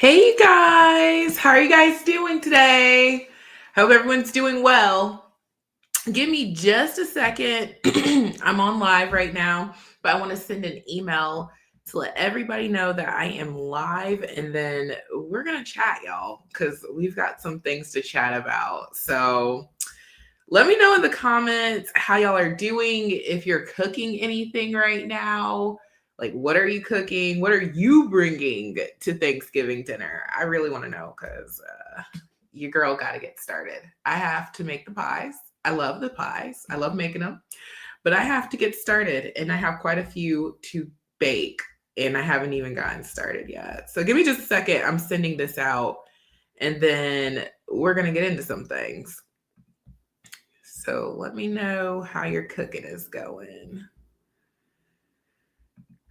Hey guys, how are you guys doing today? Hope everyone's doing well. Give me just a second. I'm on live right now, but I want to send an email to let everybody know that I am live and then we're going to chat, y'all, because we've got some things to chat about. So let me know in the comments how y'all are doing, if you're cooking anything right now. Like, what are you cooking? What are you bringing to Thanksgiving dinner? I really want to know because your girl got to get started. I have to make the pies. I love the pies. I love making them, but I have to get started and I have quite a few to bake and I haven't even gotten started yet. So give me just a second. I'm sending this out and then we're going to get into some things. So let me know how your cooking is going.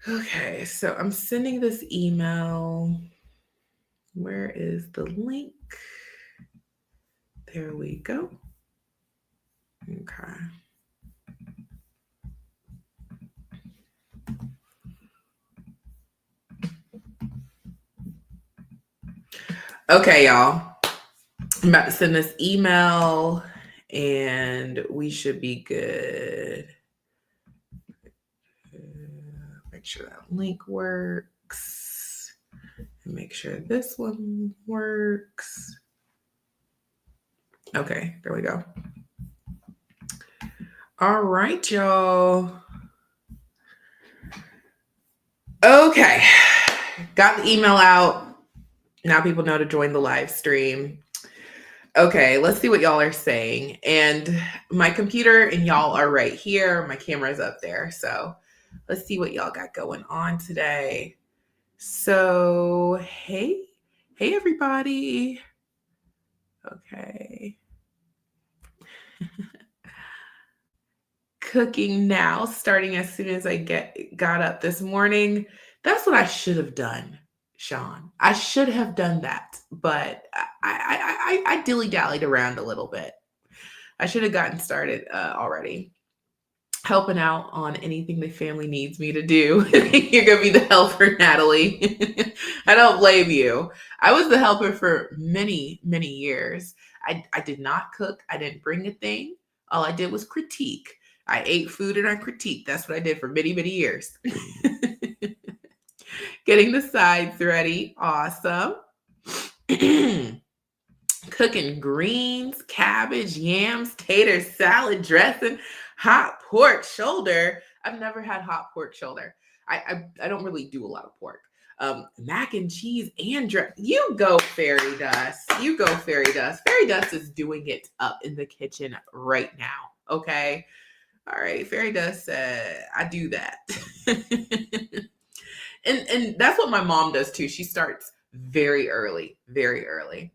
Okay, so I'm sending this email. Where is the link? There we go. Okay. Okay, y'all. I'm about to send this email and we should be good. Make sure that link works. And make sure this one works. Okay, there we go. All right, y'all. Okay, got the email out. Now people know to join the live stream. Okay, let's see what y'all are saying. And my computer and y'all are right here. My camera's up there. So let's see what y'all got going on today. So, hey everybody. Okay. Cooking now, starting as soon as I got up this morning. That's what I should have done, Sean. I should have done that, but I dilly-dallied around a little bit. I should have gotten started already. Helping out on anything the family needs me to do. You're going to be the helper, Natalie. I don't blame you. I was the helper for many, many years. I did not cook. I didn't bring a thing. All I did was critique. I ate food and I critiqued. That's what I did for many, many years. Getting the sides ready. Awesome. Cooking greens, cabbage, yams, taters, salad dressing, hot pork shoulder. I've never had hot pork shoulder. I don't really do a lot of pork. Mac and cheese and dress. You go, Fairy Dust. You go, Fairy Dust. Fairy Dust is doing it up in the kitchen right now. Okay. All right. Fairy Dust said, I do that. and that's what my mom does too. She starts very early, very early.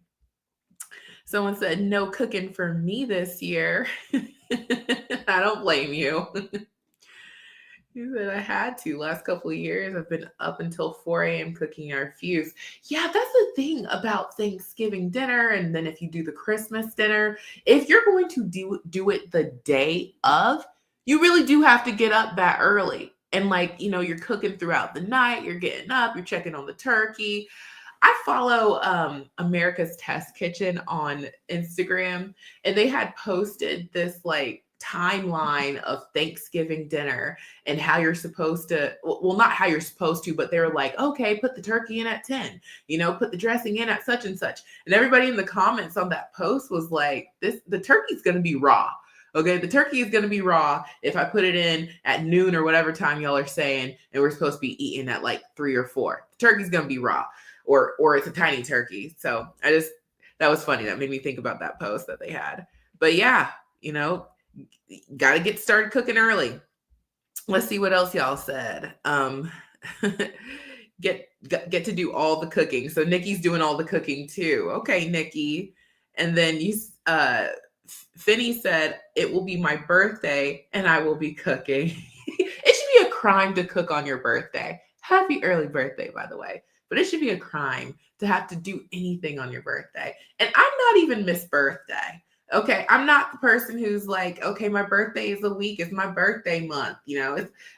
Someone said, no cooking for me this year. I don't blame you. He said, I had to. Last couple of years, I've been up until 4 a.m. cooking our fuse. Yeah, that's the thing about Thanksgiving dinner. And then if you do the Christmas dinner, if you're going to do it the day of, you really do have to get up that early. And you're cooking throughout the night, you're getting up, you're checking on the turkey. I follow America's Test Kitchen on Instagram, and they had posted this timeline of Thanksgiving dinner and how you're supposed to, well, not how you're supposed to, but they're like, okay, put the turkey in at 10, put the dressing in at such and such. And everybody in the comments on that post was like, the turkey's going to be raw. Okay, the turkey is going to be raw if I put it in at noon or whatever time y'all are saying, and we're supposed to be eating at 3 or 4. The turkey's going to be raw. Or it's a tiny turkey. So that was funny. That made me think about that post that they had. But yeah, got to get started cooking early. Let's see what else y'all said. Get to do all the cooking. So Nikki's doing all the cooking too. Okay, Nikki. And then Finny said, it will be my birthday and I will be cooking. It should be a crime to cook on your birthday. Happy early birthday, by the way. But it should be a crime to have to do anything on your birthday. And I'm not even Miss Birthday. Okay. I'm not the person who's like, okay, my birthday is a week. It's my birthday month.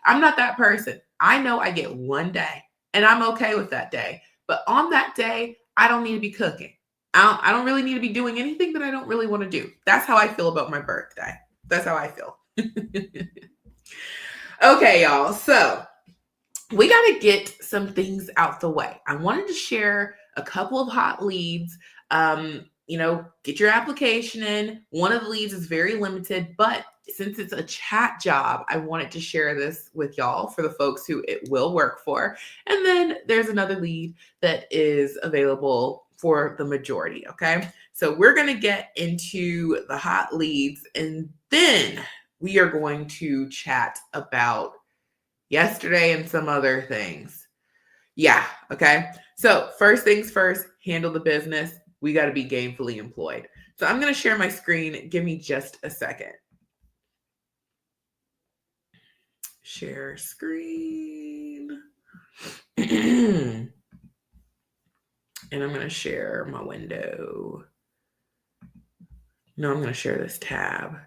I'm not that person. I know I get one day and I'm okay with that day. But on that day, I don't need to be cooking. I don't really need to be doing anything that I don't really want to do. That's how I feel about my birthday. That's how I feel. Okay, y'all. So we got to get some things out the way. I wanted to share a couple of hot leads. Get your application in. One of the leads is very limited, but since it's a chat job, I wanted to share this with y'all for the folks who it will work for. And then there's another lead that is available for the majority. Okay. So we're going to get into the hot leads, and then we are going to chat about yesterday and some other things. Yeah. Okay. So first things first, handle the business. We got to be gainfully employed. So I'm going to share my screen. Give me just a second. Share screen. And I'm going to share my window. No, I'm going to share this tab.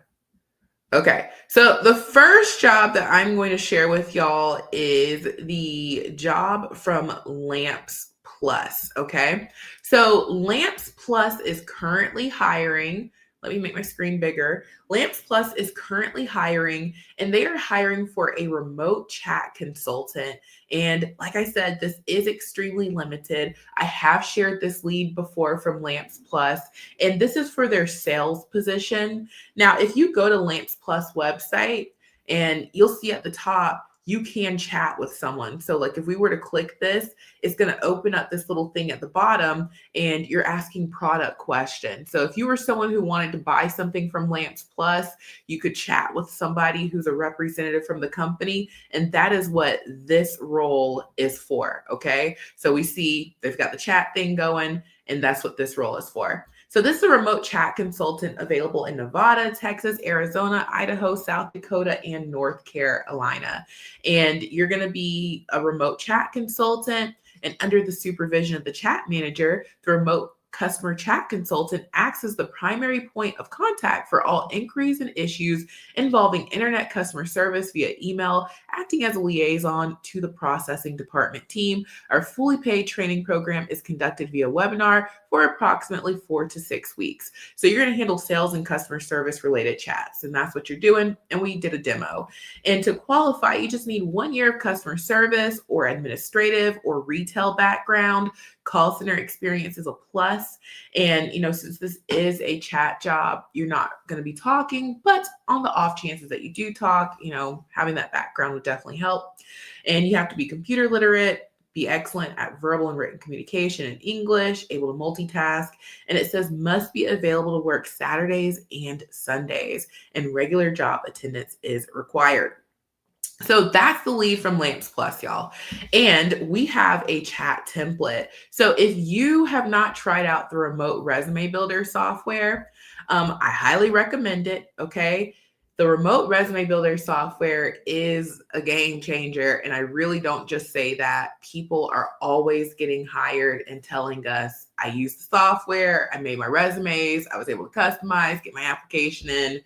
Okay, so the first job that I'm going to share with y'all is the job from Lamps Plus, okay? So Lamps Plus is currently hiring. Let me make my screen bigger. Lamps Plus is currently hiring, and they are hiring for a remote chat consultant. And like I said, this is extremely limited. I have shared this lead before from Lamps Plus, and this is for their sales position. Now, if you go to Lamps Plus website, and you'll see at the top, you can chat with someone. So like if we were to click this, it's going to open up this little thing at the bottom, and you're asking product questions. So if you were someone who wanted to buy something from Lamps Plus, you could chat with somebody who's a representative from the company. And that is what this role is for. Okay. So we see they've got the chat thing going, and that's what this role is for. So this is a remote chat consultant available in Nevada, Texas, Arizona, Idaho, South Dakota, and North Carolina. And you're going to be a remote chat consultant, and under the supervision of the chat manager, the remote customer chat consultant acts as the primary point of contact for all inquiries and issues involving internet customer service via email, acting as a liaison to the processing department team. Our fully paid training program is conducted via webinar for approximately 4 to 6 weeks. So you're going to handle sales and customer service related chats, and that's what you're doing. And we did a demo. And to qualify, you just need 1 year of customer service or administrative or retail background. Call center experience is a plus. And, since this is a chat job, you're not going to be talking, but on the off chances that you do talk, having that background would definitely help. And you have to be computer literate, be excellent at verbal and written communication in English, able to multitask. And it says must be available to work Saturdays and Sundays, and regular job attendance is required. So that's the lead from Lamps Plus, y'all. And we have a chat template. So if you have not tried out the remote resume builder software, I highly recommend it. Okay. The remote resume builder software is a game changer. And I really don't just say that. People are always getting hired and telling us, I used the software, I made my resumes, I was able to customize, get my application in.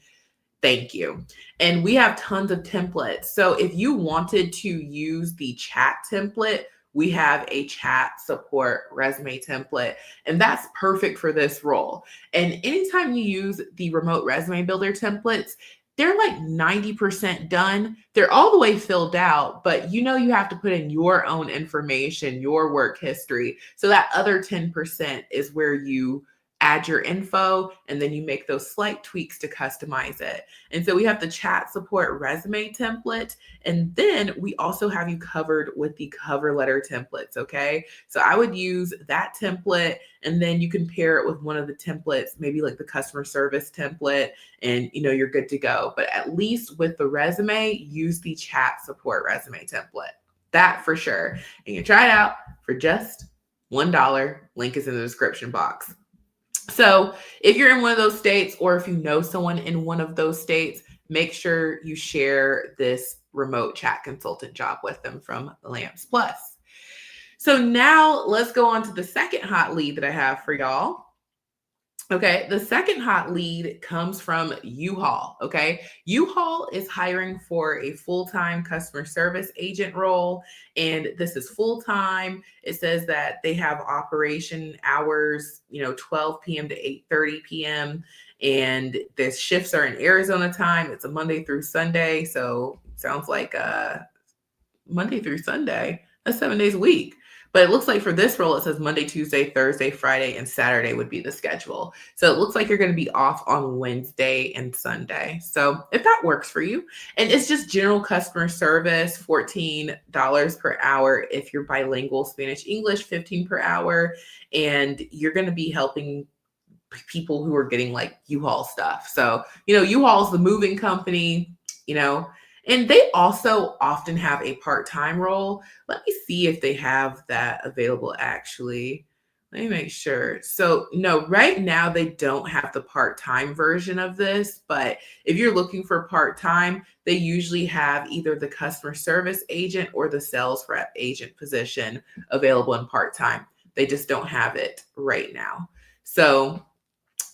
Thank you. And we have tons of templates. So if you wanted to use the chat template, we have a chat support resume template, and that's perfect for this role. And anytime you use the remote resume builder templates, they're like 90% done. They're all the way filled out, but you have to put in your own information, your work history. So that other 10% is where you add your info, and then you make those slight tweaks to customize it. And so we have the chat support resume template, and then we also have you covered with the cover letter templates, okay? So I would use that template, and then you can pair it with one of the templates, maybe like the customer service template, and you're good to go. But at least with the resume, use the chat support resume template. That for sure. And you can try it out for just $1. Link is in the description box. So if you're in one of those states, or if you know someone in one of those states, make sure you share this remote chat consultant job with them from Lamps Plus. So now let's go on to the second hot lead that I have for y'all. Okay, the second hot lead comes from U-Haul. Okay, U-Haul is hiring for a full-time customer service agent role, and this is full-time. It says that they have operation hours, 12 p.m. to 8:30 p.m. and the shifts are in Arizona time. It's a Monday through Sunday, so sounds like Monday through Sunday. That's 7 days a week. But it looks like for this role, it says Monday, Tuesday, Thursday, Friday, and Saturday would be the schedule. So it looks like you're going to be off on Wednesday and Sunday. So if that works for you, and it's just general customer service, $14 per hour. If you're bilingual, Spanish, English, 15 per hour. And you're going to be helping people who are getting like U-Haul stuff. So, U-Haul's the moving company, you know, and they also often have a part-time role. Let me see if they have that available actually. Let me make sure. So, no, right now they don't have the part-time version of this, but if you're looking for part-time, they usually have either the customer service agent or the sales rep agent position available in part-time. They just don't have it right now. So,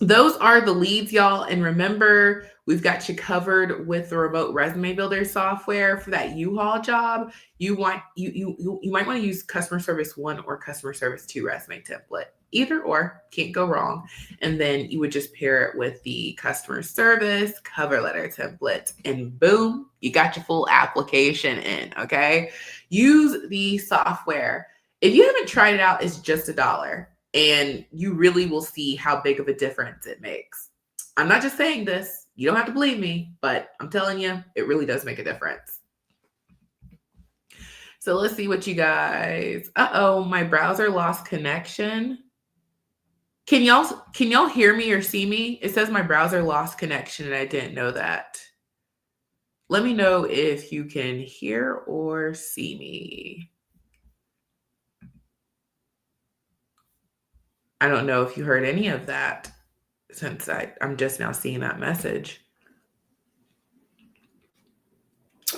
those are the leads, y'all. And remember, we've got you covered with the remote resume builder software for that U-Haul job. You might want to use customer service 1 or customer service 2 resume template. Either or, can't go wrong. And then you would just pair it with the customer service cover letter template, and boom, you got your full application in. Okay. Use the software. If you haven't tried it out, it's just $1. And you really will see how big of a difference it makes. I'm not just saying this. You don't have to believe me, but I'm telling you, it really does make a difference. So let's see what you guys. Uh-oh, my browser lost connection. Can y'all hear me or see me? It says my browser lost connection and I didn't know that. Let me know if you can hear or see me. I don't know if you heard any of that since I'm just now seeing that message.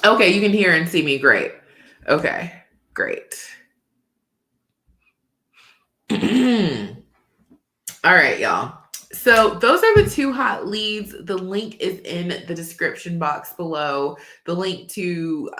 Okay, you can hear and see me. Great. Okay, great. All right, y'all. So those are the 2 hot leads. The link is in the description box below. The link to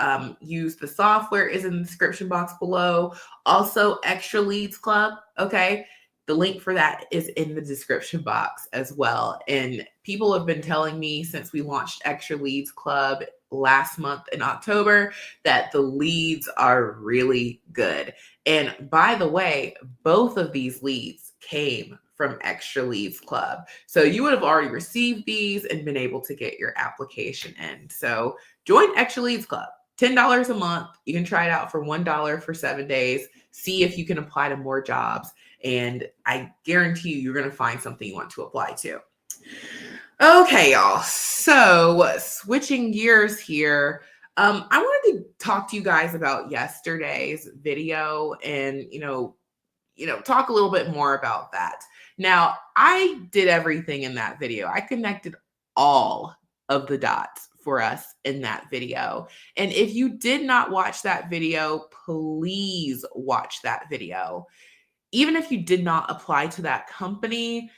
use the software is in the description box below. Also, Extra Leads Club. Okay. The link for that is in the description box as well. And people have been telling me since we launched Extra Leads Club last month in October that the leads are really good. And by the way, both of these leads came from Extra Leads Club. So you would have already received these and been able to get your application in. So join Extra Leads Club. $10 a month. You can try it out for $1 for 7 days. See if you can apply to more jobs. And I guarantee you're going to find something you want to apply to. Okay, y'all. So switching gears here. I wanted to talk to you guys about yesterday's video and, talk a little bit more about that. Now, I did everything in that video. I connected all of the dots for us in that video. And if you did not watch that video, please watch that video. Even if you did not apply to that company,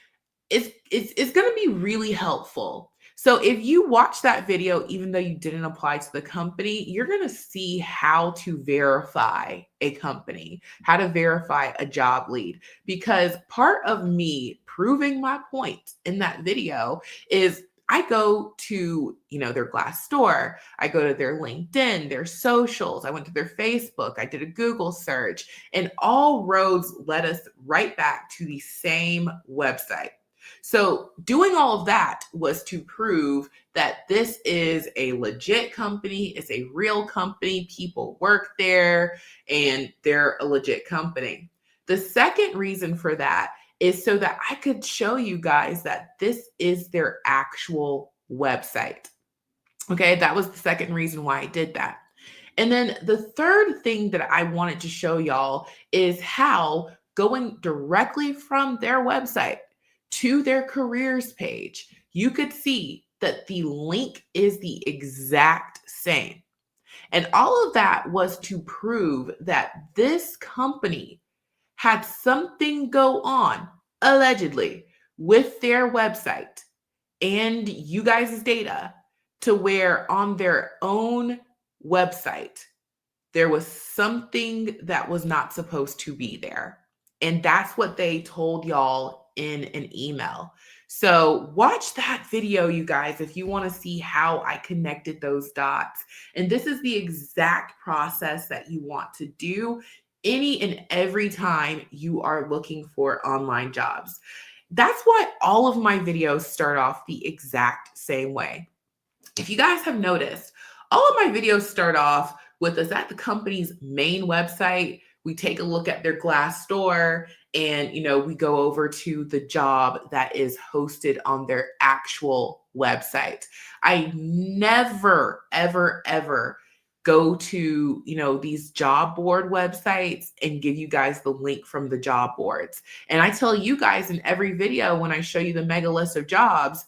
it's going to be really helpful. So if you watch that video, even though you didn't apply to the company, you're going to see how to verify a company, how to verify a job lead. Because part of me proving my point in that video is I go to, their Glassdoor, I go to their LinkedIn, their socials, I went to their Facebook, I did a Google search, and all roads led us right back to the same website. So doing all of that was to prove that this is a legit company. It's a real company. People work there and they're a legit company. The second reason for that is so that I could show you guys that this is their actual website. Okay, that was the second reason why I did that. And then the third thing that I wanted to show y'all is how going directly from their website to their careers page, you could see that the link is the exact same. And all of that was to prove that this company had something go on, allegedly, with their website and you guys' data to where on their own website, there was something that was not supposed to be there. And that's what they told y'all in an email. So watch that video, you guys, if you want to see how I connected those dots. And this is the exact process that you want to do any and every time you are looking for online jobs. That's why all of my videos start off the exact same way. If you guys have noticed, all of my videos start off with us at the company's main website. We take a look at their Glassdoor and, we go over to the job that is hosted on their actual website. I never, ever, ever go to, these job board websites and give you guys the link from the job boards. And I tell you guys in every video when I show you the mega list of jobs,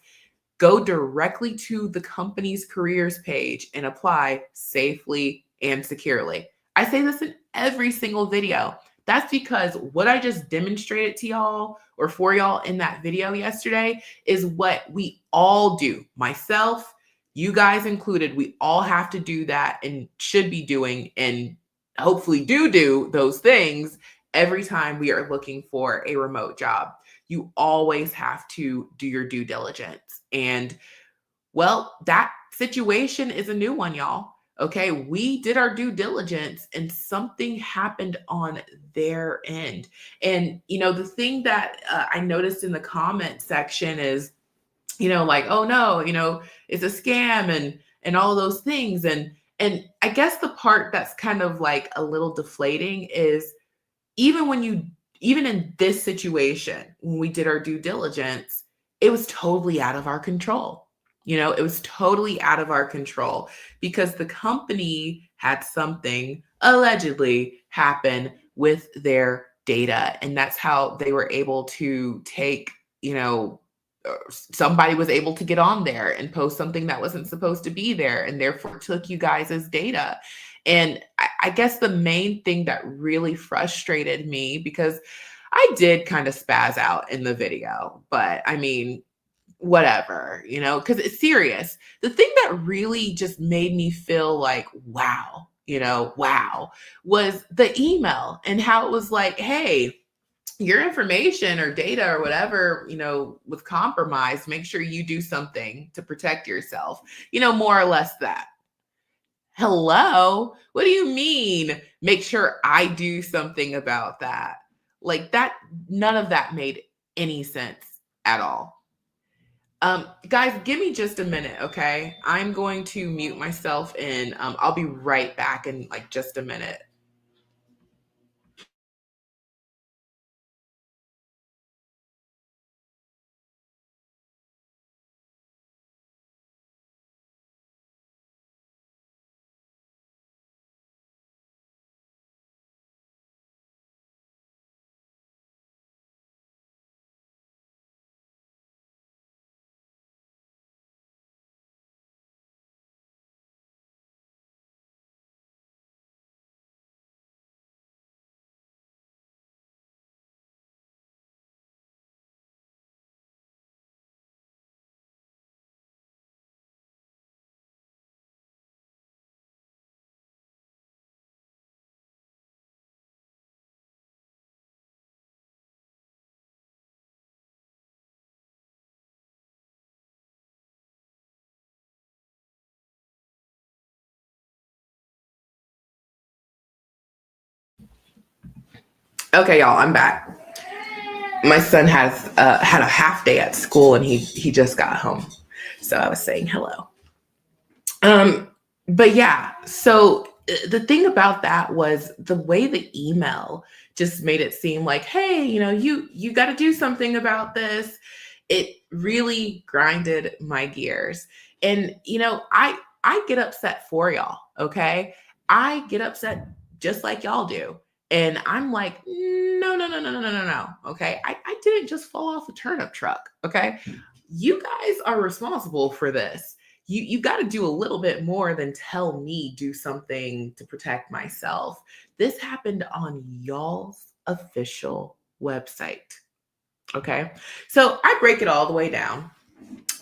go directly to the company's careers page and apply safely and securely. I say this in every single video. That's because what I just demonstrated to y'all or for y'all in that video yesterday is what we all do. Myself, you guys included, we all have to do that and should be doing and hopefully do those things every time we are looking for a remote job. You always have to do your due diligence. And well, that situation is a new one, y'all. Okay, we did our due diligence and something happened on their end. And, the thing that I noticed in the comment section is, like, oh no, it's a scam and all of those things. And I guess the part that's kind of like a little deflating is even in this situation, when we did our due diligence, it was totally out of our control. It was totally out of our control because the company had something allegedly happen with their data. And that's how they were able to take, somebody was able to get on there and post something that wasn't supposed to be there and therefore took you guys' data. And I guess the main thing that really frustrated me, because I did kind of spaz out in the video, but I mean, whatever, because it's serious. The thing that really just made me feel like, wow, wow, was the email and how it was like, hey, your information or data or whatever, was compromised. Make sure you do something to protect yourself, more or less that. Hello? What do you mean? Make sure I do something about that. Like that, none of that made any sense at all. Guys, give me just a minute, okay? I'm going to mute myself and I'll be right back in like just a minute. Okay, y'all, I'm back. My son has had a half day at school and he just got home. So I was saying hello. But yeah, so the thing about that was the way the email just made it seem like, hey, you got to do something about this. It really grinded my gears. And I get upset for y'all, okay? I get upset just like y'all do. And I'm like, no, no, no, no, no, no, no, no. Okay. I didn't just fall off a turnip truck. Okay. You guys are responsible for this. You got to do a little bit more than tell me do something to protect myself. This happened on y'all's official website. Okay. So I break it all the way down.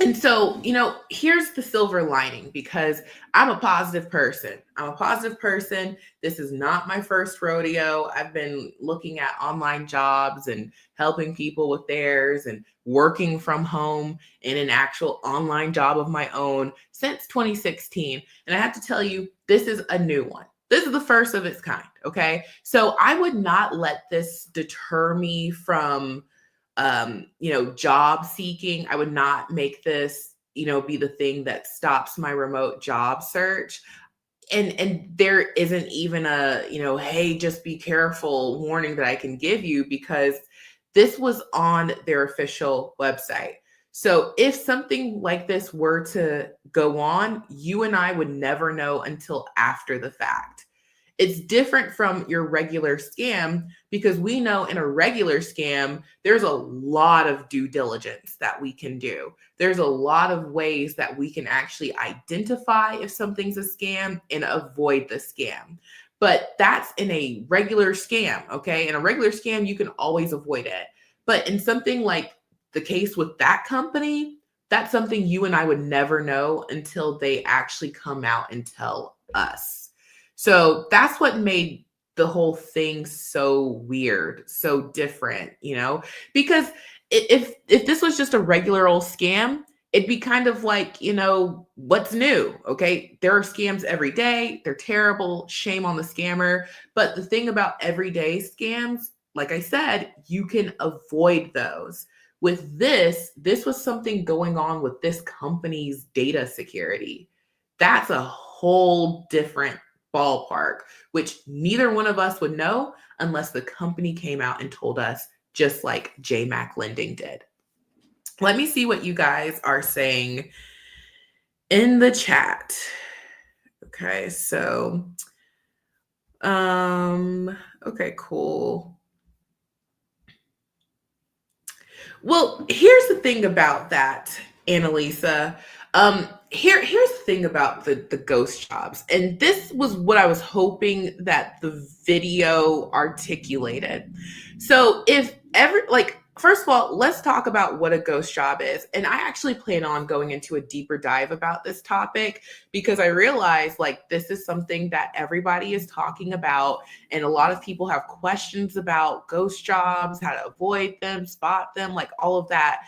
And so, here's the silver lining because I'm a positive person. I'm a positive person. This is not my first rodeo. I've been looking at online jobs and helping people with theirs and working from home in an actual online job of my own since 2016. And I have to tell you, this is a new one. This is the first of its kind. Okay. So I would not let this deter me from job seeking. I would not make this, be the thing that stops my remote job search. And there isn't even a, hey, just be careful warning that I can give you because this was on their official website. So if something like this were to go on, you and I would never know until after the fact. It's different from your regular scam because we know in a regular scam, there's a lot of due diligence that we can do. There's a lot of ways that we can actually identify if something's a scam and avoid the scam. But that's in a regular scam, okay? In a regular scam, you can always avoid it. But in something like the case with that company, that's something you and I would never know until they actually come out and tell us. So that's what made the whole thing so weird, so different, because if this was just a regular old scam, it'd be kind of like, what's new? Okay. There are scams every day. They're terrible. Shame on the scammer. But the thing about everyday scams, like I said, you can avoid those. With this was something going on with this company's data security. That's a whole different ballpark, which neither one of us would know unless the company came out and told us, just like JMAC Lending did. Let me see what you guys are saying in the chat. Okay, so, okay, cool. Well, here's the thing about that, Annalisa. Here's the thing about the ghost jobs, and this was what I was hoping that the video articulated. So if ever first of all, let's talk about what a ghost job is. And I actually plan on going into a deeper dive about this topic because I realize this is something that everybody is talking about. And a lot of people have questions about ghost jobs, how to avoid them, spot them, all of that.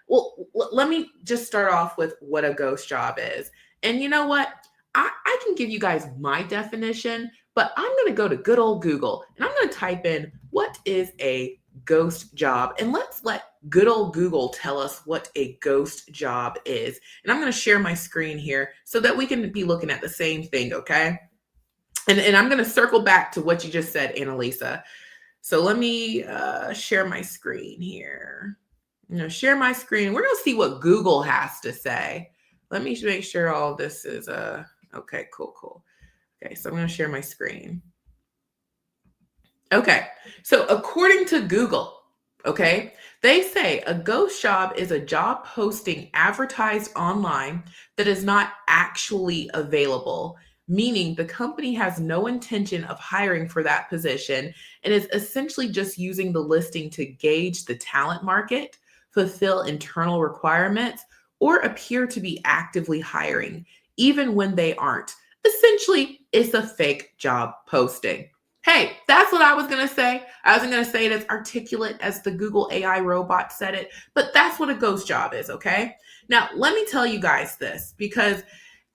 Well, let me just start off with what a ghost job is. And you know what? I can give you guys my definition, but I'm going to go to good old Google and I'm going to type in what is a ghost job. And let's let good old Google tell us what a ghost job is. And I'm going to share my screen here so that we can be looking at the same thing, okay? And I'm going to circle back to what you just said, Annalisa. So let me share my screen here. Share my screen. We're going to see what Google has to say. Let me make sure all this is okay, cool. Okay, so I'm going to share my screen. Okay, so according to Google, okay, they say a ghost job is a job posting advertised online that is not actually available, meaning the company has no intention of hiring for that position and is essentially just using the listing to gauge the talent market, fulfill internal requirements, or appear to be actively hiring, even when they aren't. Essentially, it's a fake job posting. Hey, that's what I was going to say. I wasn't going to say it as articulate as the Google AI robot said it, but that's what a ghost job is, okay? Now, let me tell you guys this because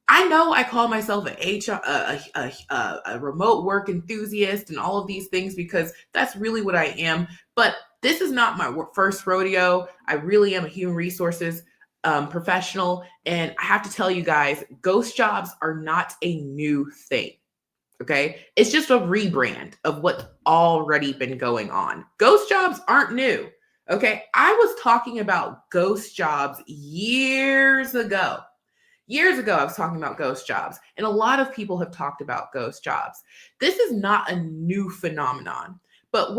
I know I call myself a remote work enthusiast and all of these things because that's really what I am. But this is not my first rodeo. I really am a human resources professional. And I have to tell you guys, ghost jobs are not a new thing. Okay. It's just a rebrand of what's already been going on. Ghost jobs aren't new. Okay. I was talking about ghost jobs years ago. Years ago, I was talking about ghost jobs, and a lot of people have talked about ghost jobs. This is not a new phenomenon, but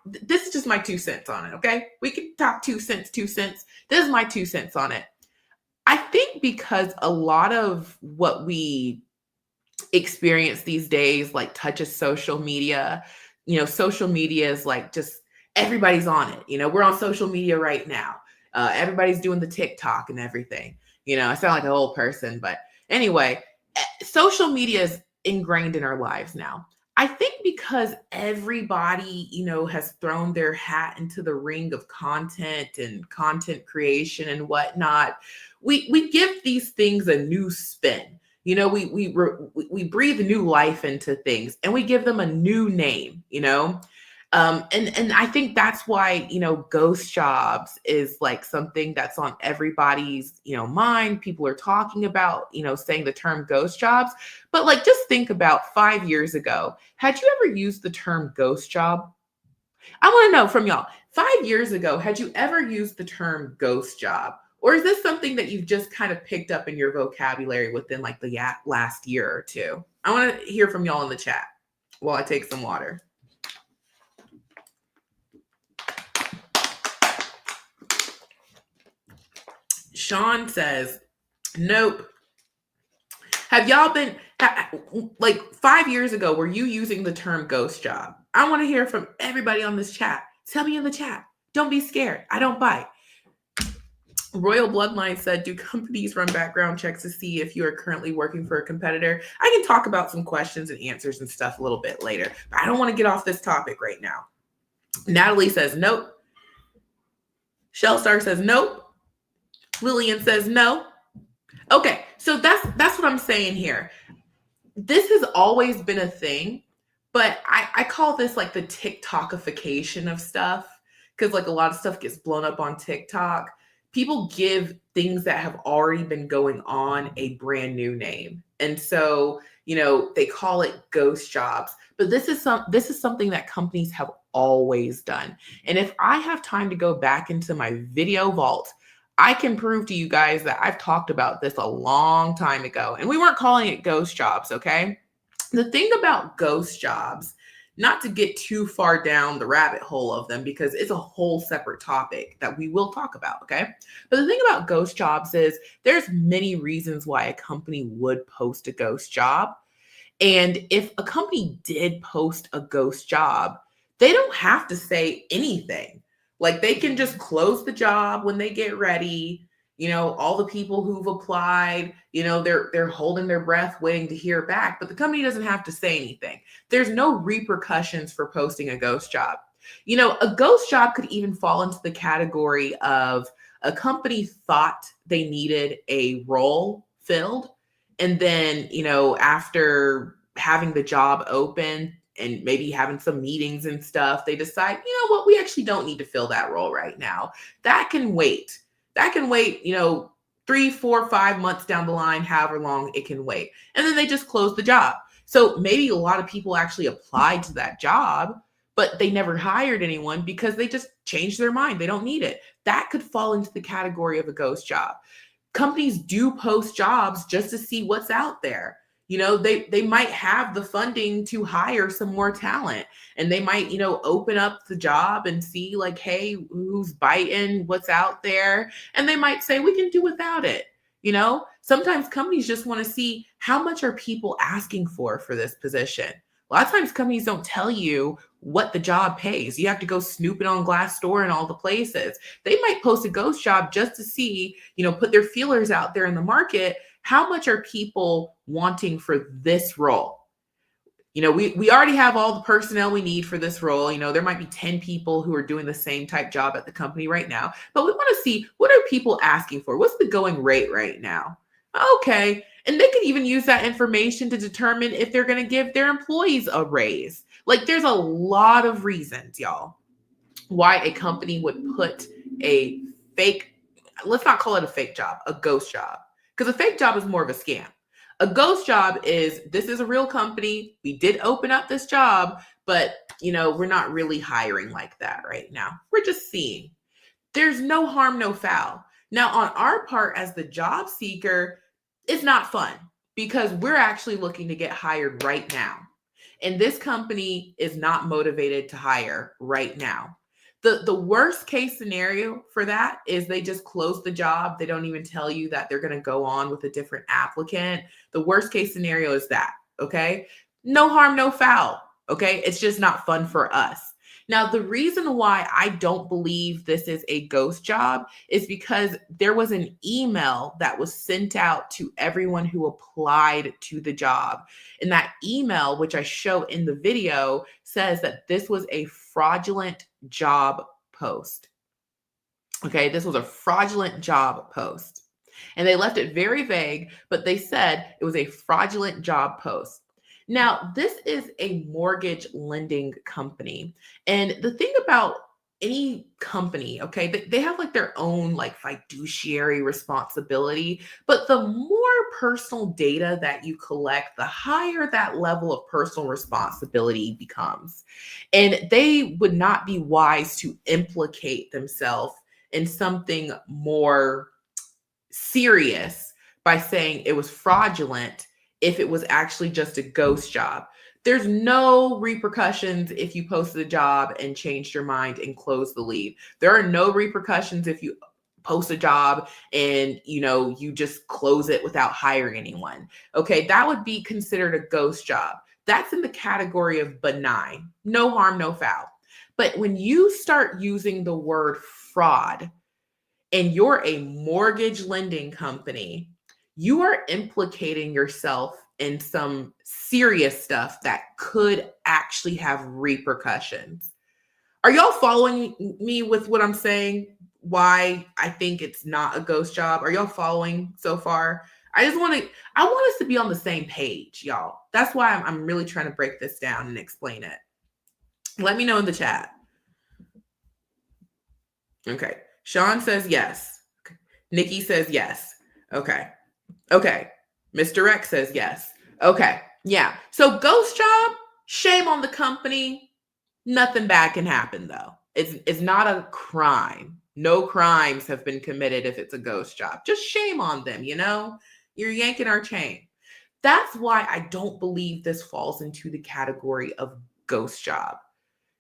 this is just my 2 cents on it. Okay. We can talk 2 cents. This is my 2 cents on it. I think because a lot of what we experience these days touches social media. Social media is just everybody's on it. We're on social media right now. Everybody's doing the TikTok and everything. I sound like an old person, but anyway, social media is ingrained in our lives now. I think because everybody, has thrown their hat into the ring of content and content creation and whatnot, we give these things a new spin. We breathe new life into things and we give them a new name. And I think that's why, ghost jobs is like something that's on everybody's, mind. People are talking about, saying the term ghost jobs. But like, just think about 5 years ago. Had you ever used the term ghost job? I want to know from y'all. 5 years ago, had you ever used the term ghost job? Or is this something that you've just kind of picked up in your vocabulary within like the last year or two? I want to hear from y'all in the chat while I take some water. Sean says, nope. Have y'all been, like 5 years ago, were you using the term ghost job? I want to hear from everybody on this chat. Tell me in the chat. Don't be scared. I don't bite. Royal Bloodline said, do companies run background checks to see if you are currently working for a competitor? I can talk about some questions and answers and stuff a little bit later, but I don't want to get off this topic right now. Natalie says, nope. Shellstar says, nope. Lillian says, no. Okay, so that's what I'm saying here. This has always been a thing, but I call this like the TikTokification of stuff, because like a lot of stuff gets blown up on TikTok. People give things that have already been going on a brand new name. And so, they call it ghost jobs, but this is something that companies have always done. And if I have time to go back into my video vault, I can prove to you guys that I've talked about this a long time ago, and we weren't calling it ghost jobs, okay? The thing about ghost jobs, not to get too far down the rabbit hole of them, because it's a whole separate topic that we will talk about, okay? But the thing about ghost jobs is there's many reasons why a company would post a ghost job. And if a company did post a ghost job, they don't have to say anything. Like, they can just close the job when they get ready. All the people who've applied, they're holding their breath waiting to hear back, but the company doesn't have to say anything. There's no repercussions for posting a ghost job. A ghost job could even fall into the category of a company thought they needed a role filled. And then, after having the job open and maybe having some meetings and stuff, they decide, we actually don't need to fill that role right now. That can wait. 3, 4, 5 months down the line, however long it can wait. And then they just close the job. So maybe a lot of people actually applied to that job, but they never hired anyone because they just changed their mind. They don't need it. That could fall into the category of a ghost job. Companies do post jobs just to see what's out there. They might have the funding to hire some more talent, and they might, open up the job and see like, hey, who's biting, what's out there. And they might say, we can do without it. Sometimes companies just want to see how much are people asking for this position. A lot of times companies don't tell you what the job pays. You have to go snooping on Glassdoor and all the places. They might post a ghost job just to see, put their feelers out there in the market. How much are people wanting for this role? We already have all the personnel we need for this role. There might be 10 people who are doing the same type job at the company right now, but we want to see, what are people asking for? What's the going rate right now? Okay. And they could even use that information to determine if they're going to give their employees a raise. Like, there's a lot of reasons, y'all, why a company would put a fake, let's not call it a fake job, a ghost job. Because a fake job is more of a scam. A ghost job is, this is a real company. We did open up this job, but, we're not really hiring like that right now. We're just seeing. There's no harm, no foul. Now, on our part as the job seeker, it's not fun because we're actually looking to get hired right now. And this company is not motivated to hire right now. The worst case scenario for that is they just close the job. They don't even tell you that they're going to go on with a different applicant. The worst case scenario is that, okay? No harm, no foul, okay? It's just not fun for us. Now, the reason why I don't believe this is a ghost job is because there was an email that was sent out to everyone who applied to the job. And that email, which I show in the video, says that this was a fraudulent job post. Okay, this was a fraudulent job post. And they left it very vague, but they said it was a fraudulent job post. Now, this is a mortgage lending company. And the thing about any company, okay, they have like their own like fiduciary responsibility, but the more personal data that you collect, the higher that level of personal responsibility becomes. And they would not be wise to implicate themselves in something more serious by saying it was fraudulent if it was actually just a ghost job. There's no repercussions if you posted a job and changed your mind and closed the lead. There are no repercussions if you post a job and you just close it without hiring anyone. Okay, that would be considered a ghost job. That's in the category of benign. No harm, no foul. But when you start using the word fraud and you're a mortgage lending company, you are implicating yourself in some serious stuff that could actually have repercussions. Are y'all following me with what I'm saying? Why I think it's not a ghost job? Are y'all following so far? I want us to be on the same page, y'all. That's why I'm really trying to break this down and explain it. Let me know in the chat. Okay. Sean says yes. Okay. Nikki says yes. Okay. Okay. Mr. X says yes. Okay. Yeah. So ghost job, shame on the company. Nothing bad can happen though. It's not a crime. No crimes have been committed if it's a ghost job. Just shame on them, You're yanking our chain. That's why I don't believe this falls into the category of ghost job.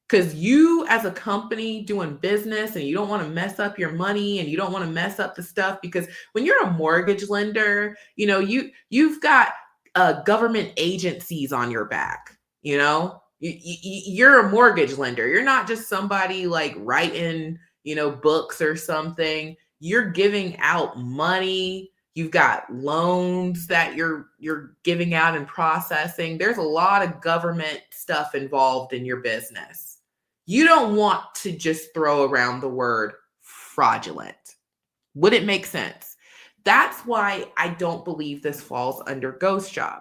Because you as a company doing business and you don't want to mess up your money and you don't want to mess up the stuff, because when you're a mortgage lender, you've got government agencies on your back. You're a mortgage lender. You're not just somebody like writing books or something. You're giving out money. You've got loans that you're giving out and processing. There's a lot of government stuff involved in your business. You don't want to just throw around the word fraudulent. Would it make sense? That's why I don't believe this falls under ghost job.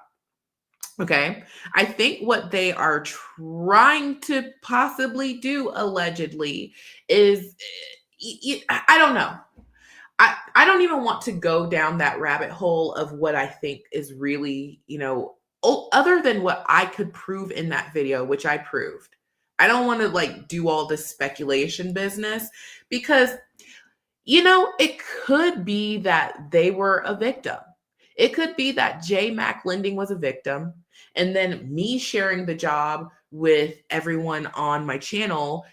Okay. I think what they are trying to possibly do, allegedly, is, I don't know. I don't even want to go down that rabbit hole of what I think is really, other than what I could prove in that video, which I proved. I don't want to do all this speculation business because, it could be that they were a victim. It could be that JMAC Lending was a victim. And then me sharing the job with everyone on my channel,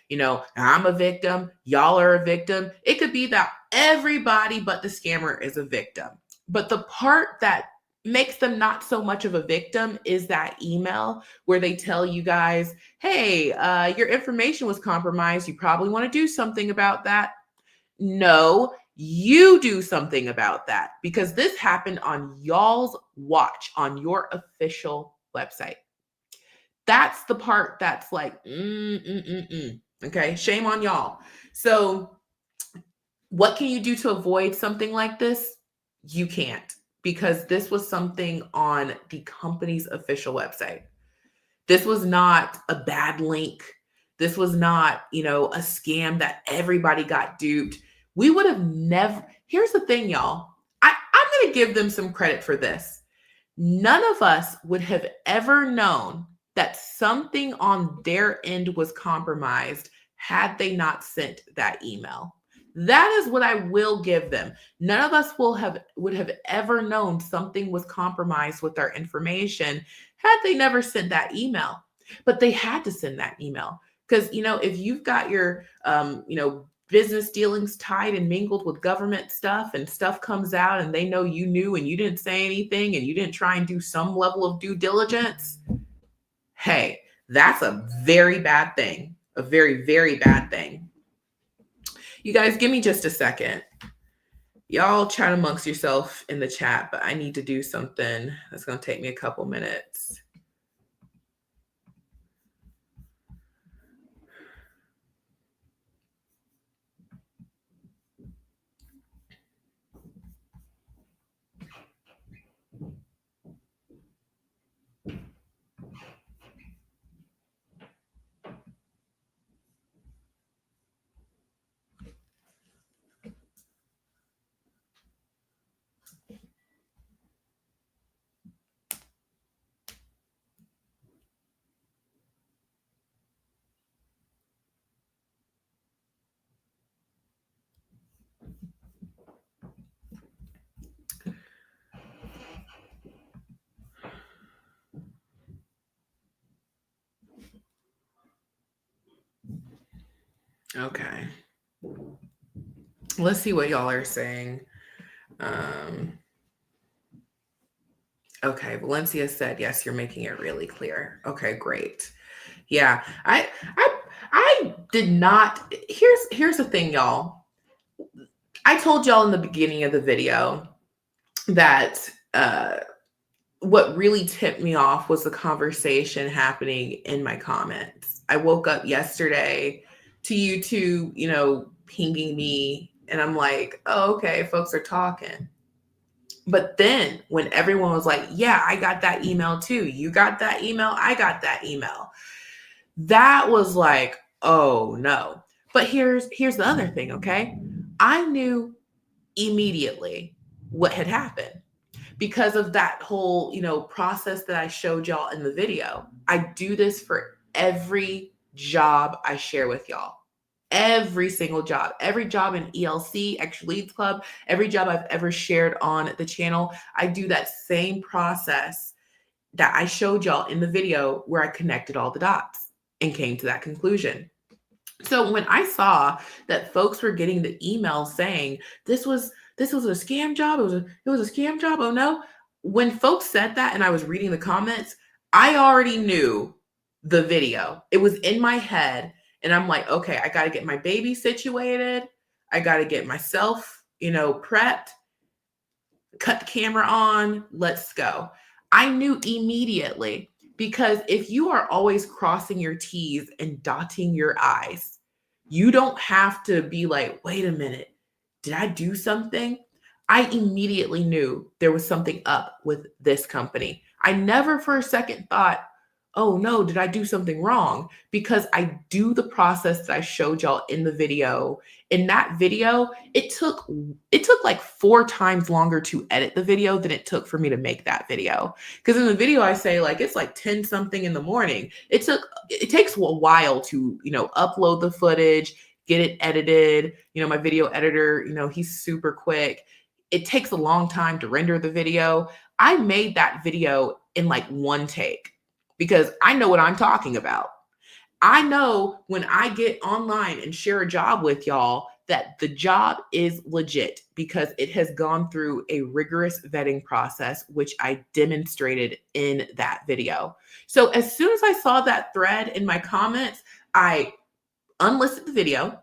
I'm a victim. Y'all are a victim. It could be that everybody but the scammer is a victim. But the part that makes them not so much of a victim is that email where they tell you guys, hey, your information was compromised. You probably want to do something about that. No, you do something about that because this happened on y'all's watch on your official website. That's the part that's like, okay, shame on y'all. So what can you do to avoid something like this? You can't, because this was something on the company's official website. This was not a bad link. This was not, a scam that everybody got duped. We would have never. Here's the thing, y'all. I'm going to give them some credit for this. None of us would have ever known that something on their end was compromised had they not sent that email. That is what I will give them. None of us would have ever known something was compromised with our information had they never sent that email. But they had to send that email because, if you've got your, business dealings tied and mingled with government stuff and stuff comes out and they know you knew and you didn't say anything and you didn't try and do some level of due diligence, hey, that's a very bad thing. a very, very bad thing. You guys, give me just a second. Y'all chat amongst yourself in the chat, but I need to do something that's going to take me a couple minutes. Okay. Let's see what y'all are saying. Okay, Valencia said, yes, you're making it really clear. Okay, great. Yeah, I did not. Here's the thing, y'all. I told y'all in the beginning of the video that what really tipped me off was the conversation happening in my comments. I woke up yesterday to YouTube, pinging me, and I'm like, oh, okay, folks are talking. But then when everyone was like, yeah, I got that email too. You got that email? I got that email. That was like, oh no. But here's the other thing, okay? I knew immediately what had happened because of that whole, process that I showed y'all in the video. I do this for every job I share with y'all. Every single job, every job in ELC, Extra Leads Club, every job I've ever shared on the channel, I do that same process that I showed y'all in the video where I connected all the dots and came to that conclusion. So when I saw that folks were getting the email saying this was a scam job, it was a scam job, oh no. When folks said that and I was reading the comments, I already knew the video. It was in my head. And I'm like, okay, I got to get my baby situated. I got to get myself, prepped, cut the camera on. Let's go. I knew immediately because if you are always crossing your T's and dotting your I's, you don't have to be like, wait a minute, did I do something? I immediately knew there was something up with this company. I never for a second thought, oh no, did I do something wrong? Because I do the process that I showed y'all in the video. In that video, it took like 4 times longer to edit the video than it took for me to make that video. Because in the video, I say like, it's like 10 something in the morning. It takes a while to, upload the footage, get it edited. My video editor, he's super quick. It takes a long time to render the video. I made that video in like 1 take. Because I know what I'm talking about. I know when I get online and share a job with y'all that the job is legit because it has gone through a rigorous vetting process, which I demonstrated in that video. So as soon as I saw that thread in my comments, I unlisted the video.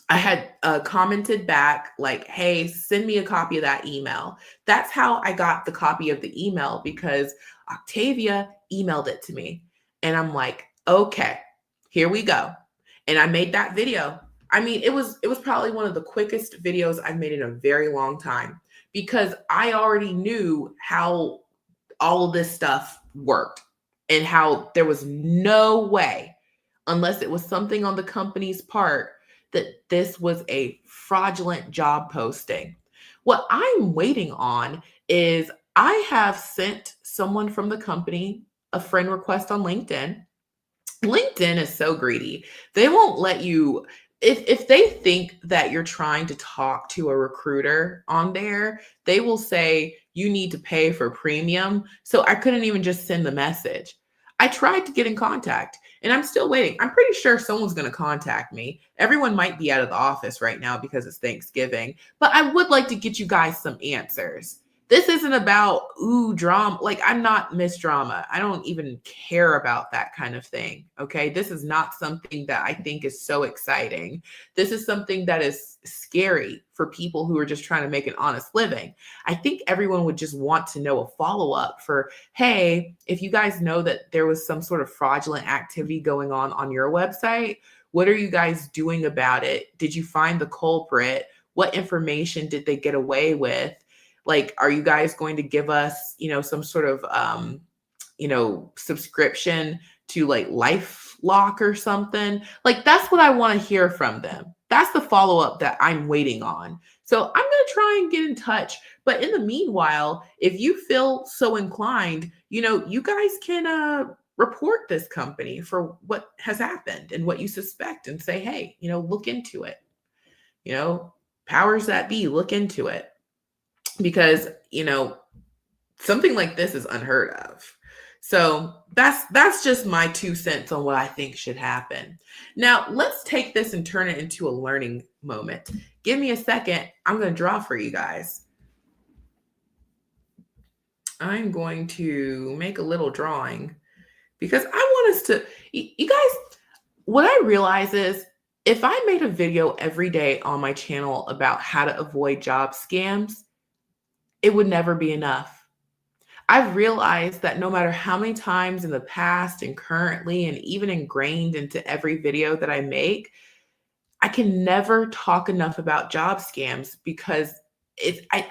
I had commented back like, hey, send me a copy of that email. That's how I got the copy of the email because Octavia emailed it to me. And I'm like, okay, here we go. And I made that video. I mean, it was probably one of the quickest videos I've made in a very long time because I already knew how all of this stuff worked and how there was no way, unless it was something on the company's part, that this was a fraudulent job posting. What I'm waiting on is I have sent someone from the company a friend request on LinkedIn. LinkedIn is so greedy. They won't let you, if they think that you're trying to talk to a recruiter on there, they will say you need to pay for premium. So I couldn't even just send the message. I tried to get in contact and I'm still waiting. I'm pretty sure someone's going to contact me. Everyone might be out of the office right now because it's Thanksgiving, but I would like to get you guys some answers. This isn't about, ooh, drama. Like, I'm not Miss Drama. I don't even care about that kind of thing. Okay. This is not something that I think is so exciting. This is something that is scary for people who are just trying to make an honest living. I think everyone would just want to know a follow up for, hey, if you guys know that there was some sort of fraudulent activity going on your website, what are you guys doing about it? Did you find the culprit? What information did they get away with? Like, are you guys going to give us, some sort of, subscription to like LifeLock or something? Like, that's what I want to hear from them. That's the follow up that I'm waiting on. So I'm going to try and get in touch. But in the meanwhile, if you feel so inclined, you guys can report this company for what has happened and what you suspect and say, hey, look into it. Powers that be, look into it. Because something like this is unheard of. So that's just my 2 cents on what I think should happen. Now let's take this and turn it into a learning moment. Give me a second. I'm going to draw for you guys. I'm going to make a little drawing because I want us to, you guys, what I realize is if I made a video every day on my channel about how to avoid job scams, it would never be enough. I've realized that no matter how many times in the past and currently and even ingrained into every video that I make, I can never talk enough about job scams because I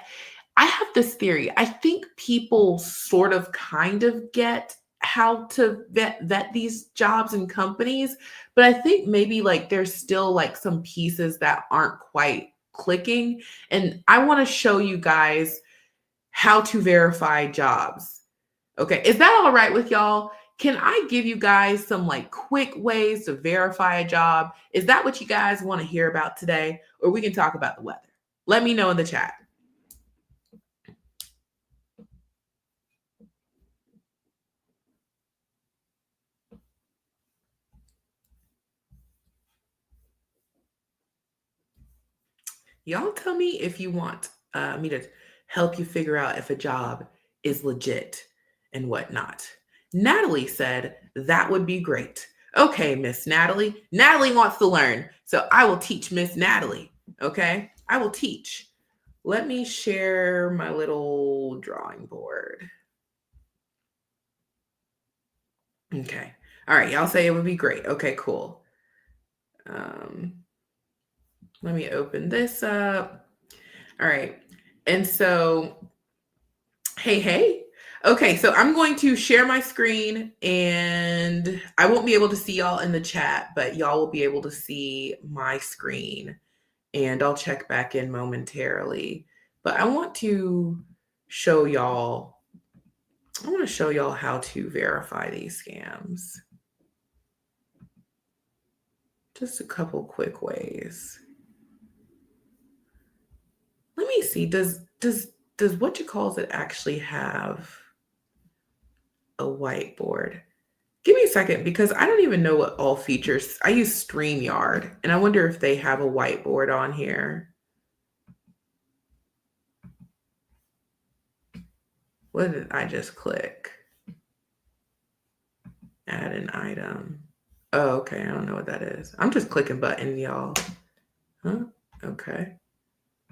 have this theory. I think people sort of kind of get how to vet these jobs and companies, but I think maybe like there's still like some pieces that aren't quite clicking. And I want to show you guys how to verify jobs. Okay, is that all right with y'all? Can I give you guys some like quick ways to verify a job? Is that what you guys want to hear about today? Or we can talk about the weather. Let me know in the chat. Y'all tell me if you want me to help you figure out if a job is legit and whatnot. Natalie said that would be great. Okay, Miss Natalie. Natalie wants to learn. So I will teach Miss Natalie. Okay, I will teach. Let me share my little drawing board. Okay. All right. Y'all say it would be great. Okay, cool. Let me open this up. All right. And so, hey. Okay, so I'm going to share my screen and I won't be able to see y'all in the chat, but y'all will be able to see my screen and I'll check back in momentarily. But I want to show y'all, how to verify these scams. Just a couple quick ways. Let me see, does what you calls it actually have a whiteboard? Give me a second because I don't even know what all features. I use StreamYard and I wonder if they have a whiteboard on here. What did I just click? Add an item. Oh, okay. I don't know what that is. I'm just clicking buttons, y'all. Huh? Okay.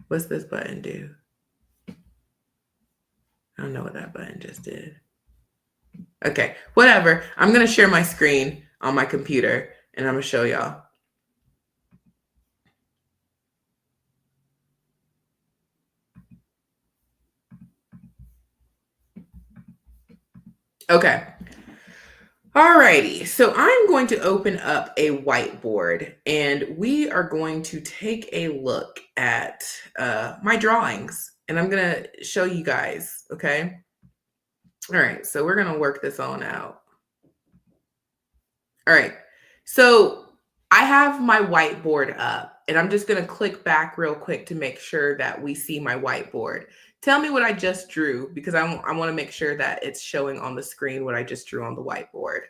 What's this button do? I don't know what that button just did. Okay, whatever. I'm going to share my screen on my computer and I'm going to show y'all. Okay. Alrighty, so I'm going to open up a whiteboard and we are going to take a look at my drawings and I'm going to show you guys, okay? All right, so we're going to work this on out. All right, so I have my whiteboard up and I'm just going to click back real quick to make sure that we see my whiteboard. Tell me what I just drew because I want to make sure that it's showing on the screen what I just drew on the whiteboard.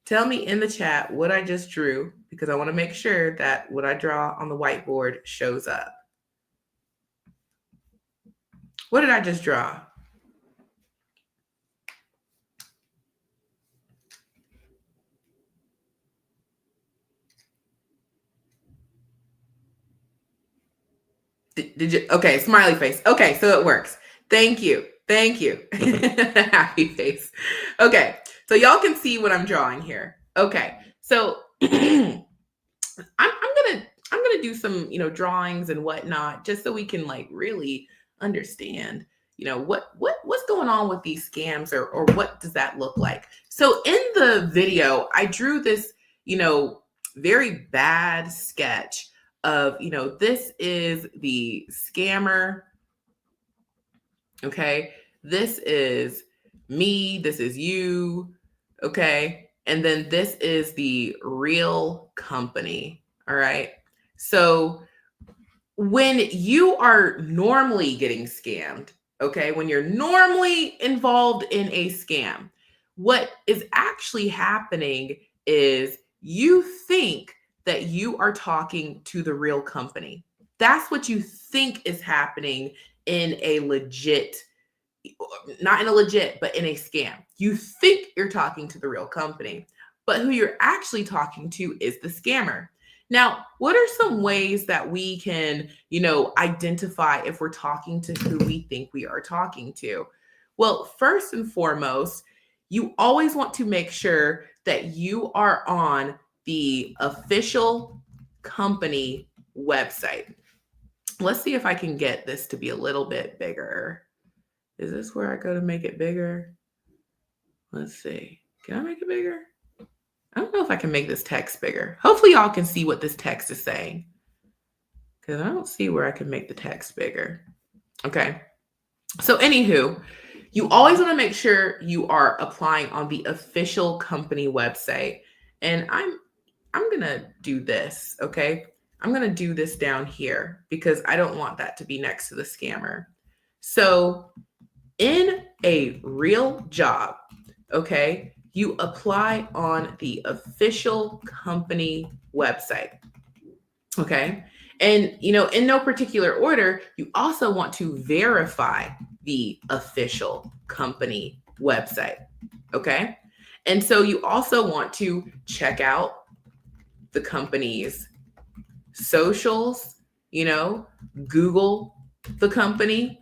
Tell me in the chat what I just drew because I want to make sure that what I draw on the whiteboard shows up. What did I just draw? Did you? Okay, smiley face. Okay, so it works. Thank you. Thank you. Happy face. Okay, so y'all can see what I'm drawing here. Okay, so I'm gonna do some drawings and whatnot just so we can like really understand what's going on with these scams or what does that look like. So in the video I drew this very bad sketch of this is the scammer. Okay, this is me, this is you. Okay, and then this is the real company. All right, so when you are normally getting scammed, okay, when you're normally involved in a scam, what is actually happening is you think that you are talking to the real company. That's what you think is happening in a legit, not in a legit, but in a scam. You think you're talking to the real company, but who you're actually talking to is the scammer. Now, what are some ways that we can, identify if we're talking to who we think we are talking to? Well, first and foremost, you always want to make sure that you are on the official company website. Let's see if I can get this to be a little bit bigger. Is this where I go to make it bigger? Let's see. Can I make it bigger? I don't know if I can make this text bigger. Hopefully y'all can see what this text is saying, because I don't see where I can make the text bigger. Okay. So anywho, you always want to make sure you are applying on the official company website. And I'm going to do this, okay? I'm going to do this down here because I don't want that to be next to the scammer. So in a real job, okay, you apply on the official company website. Okay. And, in no particular order, you also want to verify the official company website. Okay. And so you also want to check out the company's socials, Google the company.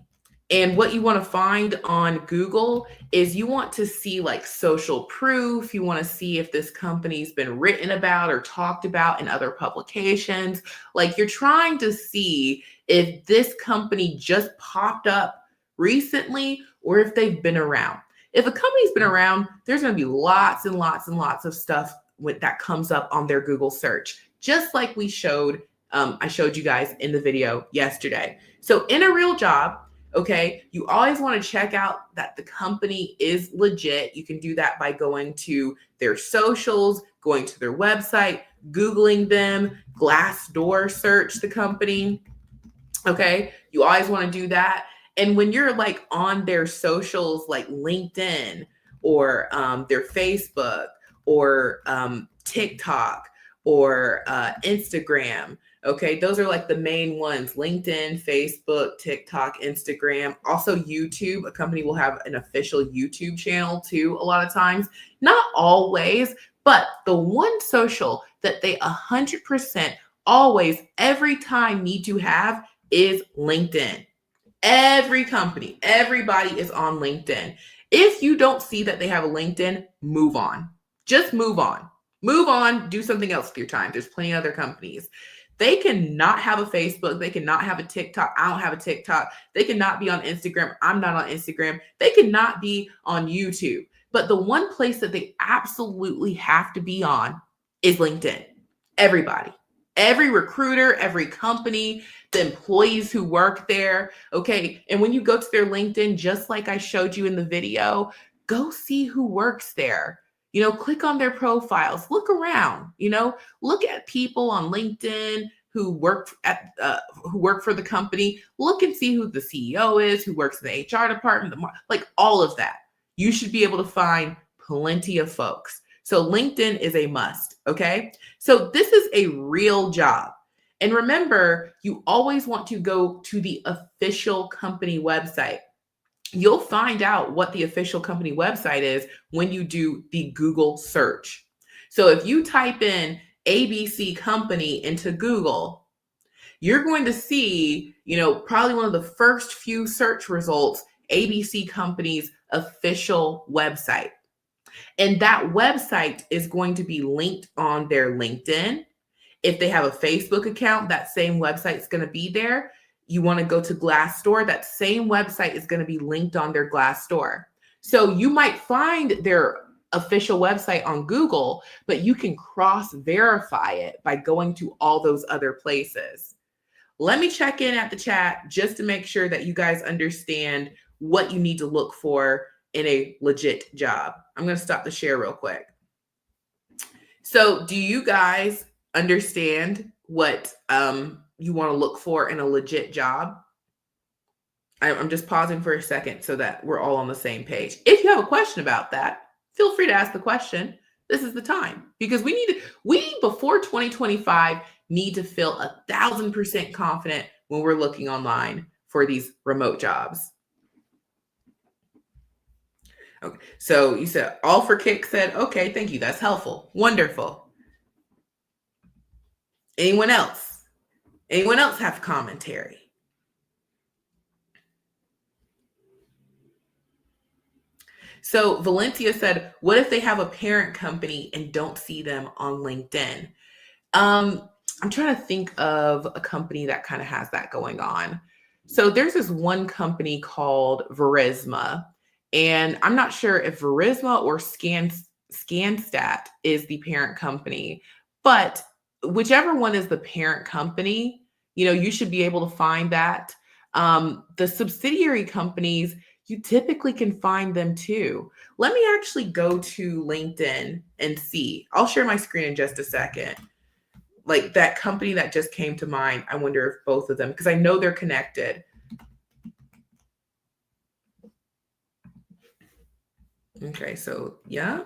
And what you want to find on Google is you want to see like social proof. You want to see if this company's been written about or talked about in other publications. Like you're trying to see if this company just popped up recently or if they've been around. If a company's been around, there's going to be lots and lots and lots of stuff that comes up on their Google search, just like I showed you guys in the video yesterday. So in a real job, okay, you always want to check out that the company is legit. You can do that by going to their socials, going to their website, Googling them, Glassdoor search the company. Okay, you always want to do that. And when you're like on their socials, like LinkedIn or their Facebook or TikTok or Instagram, okay, those are like the main ones: LinkedIn, Facebook, TikTok, Instagram, also YouTube. A company will have an official YouTube channel too, a lot of times. Not always, but the one social that they 100% always, every time need to have is LinkedIn. Every company, everybody is on LinkedIn. If you don't see that they have a LinkedIn, move on. Just move on. Move on, do something else with your time. There's plenty of other companies. They cannot have a Facebook. They cannot have a TikTok. I don't have a TikTok. They cannot be on Instagram. I'm not on Instagram. They cannot be on YouTube. But the one place that they absolutely have to be on is LinkedIn. Everybody, every recruiter, every company, the employees who work there. Okay. And when you go to their LinkedIn, just like I showed you in the video, go see who works there. Click on their profiles, look around, look at people on LinkedIn who work for the company, look and see who the CEO is, who works in the HR department, like all of that. You should be able to find plenty of folks. So LinkedIn is a must. Okay. So this is a real job. And remember, you always want to go to the official company website. You'll find out what the official company website is when you do the Google search. So if you type in ABC company into Google, you're going to see, probably one of the first few search results, ABC company's official website. And that website is going to be linked on their LinkedIn. If they have a Facebook account, that same website is going to be there. You want to go to Glassdoor, that same website is going to be linked on their Glassdoor. So you might find their official website on Google, but you can cross-verify it by going to all those other places. Let me check in at the chat just to make sure that you guys understand what you need to look for in a legit job. I'm going to stop the share real quick. So do you guys understand what you want to look for in a legit job? I'm just pausing for a second so that we're all on the same page. If you have a question about that, feel free to ask the question. This is the time, because we before 2025 need to feel 1,000% confident when we're looking online for these remote jobs. Okay, so you said all for kick said, okay, thank you. That's helpful. Wonderful. Anyone else? Anyone else have commentary? So Valencia said, what if they have a parent company and don't see them on LinkedIn? I'm trying to think of a company that kind of has that going on. So there's this one company called Verisma, and I'm not sure if Verisma or Scanstat is the parent company, but whichever one is the parent company, you should be able to find that. The subsidiary companies, you typically can find them too. Let me actually go to LinkedIn and see. I'll share my screen in just a second. Like that company that just came to mind, I wonder if both of them, because I know they're connected. Okay, so yeah.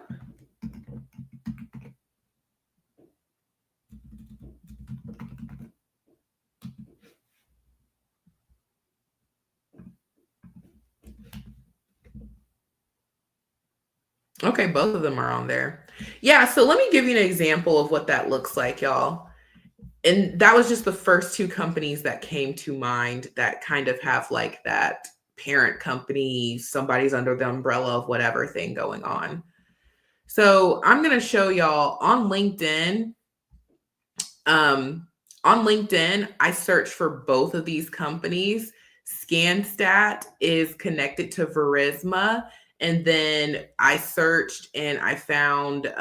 Okay, both of them are on there. Yeah, so let me give you an example of what that looks like, y'all. And that was just the first two companies that came to mind that kind of have like that parent company, somebody's under the umbrella of whatever thing going on. So I'm going to show y'all on LinkedIn. I searched for both of these companies. Scanstat is connected to Verisma. And then I searched and I found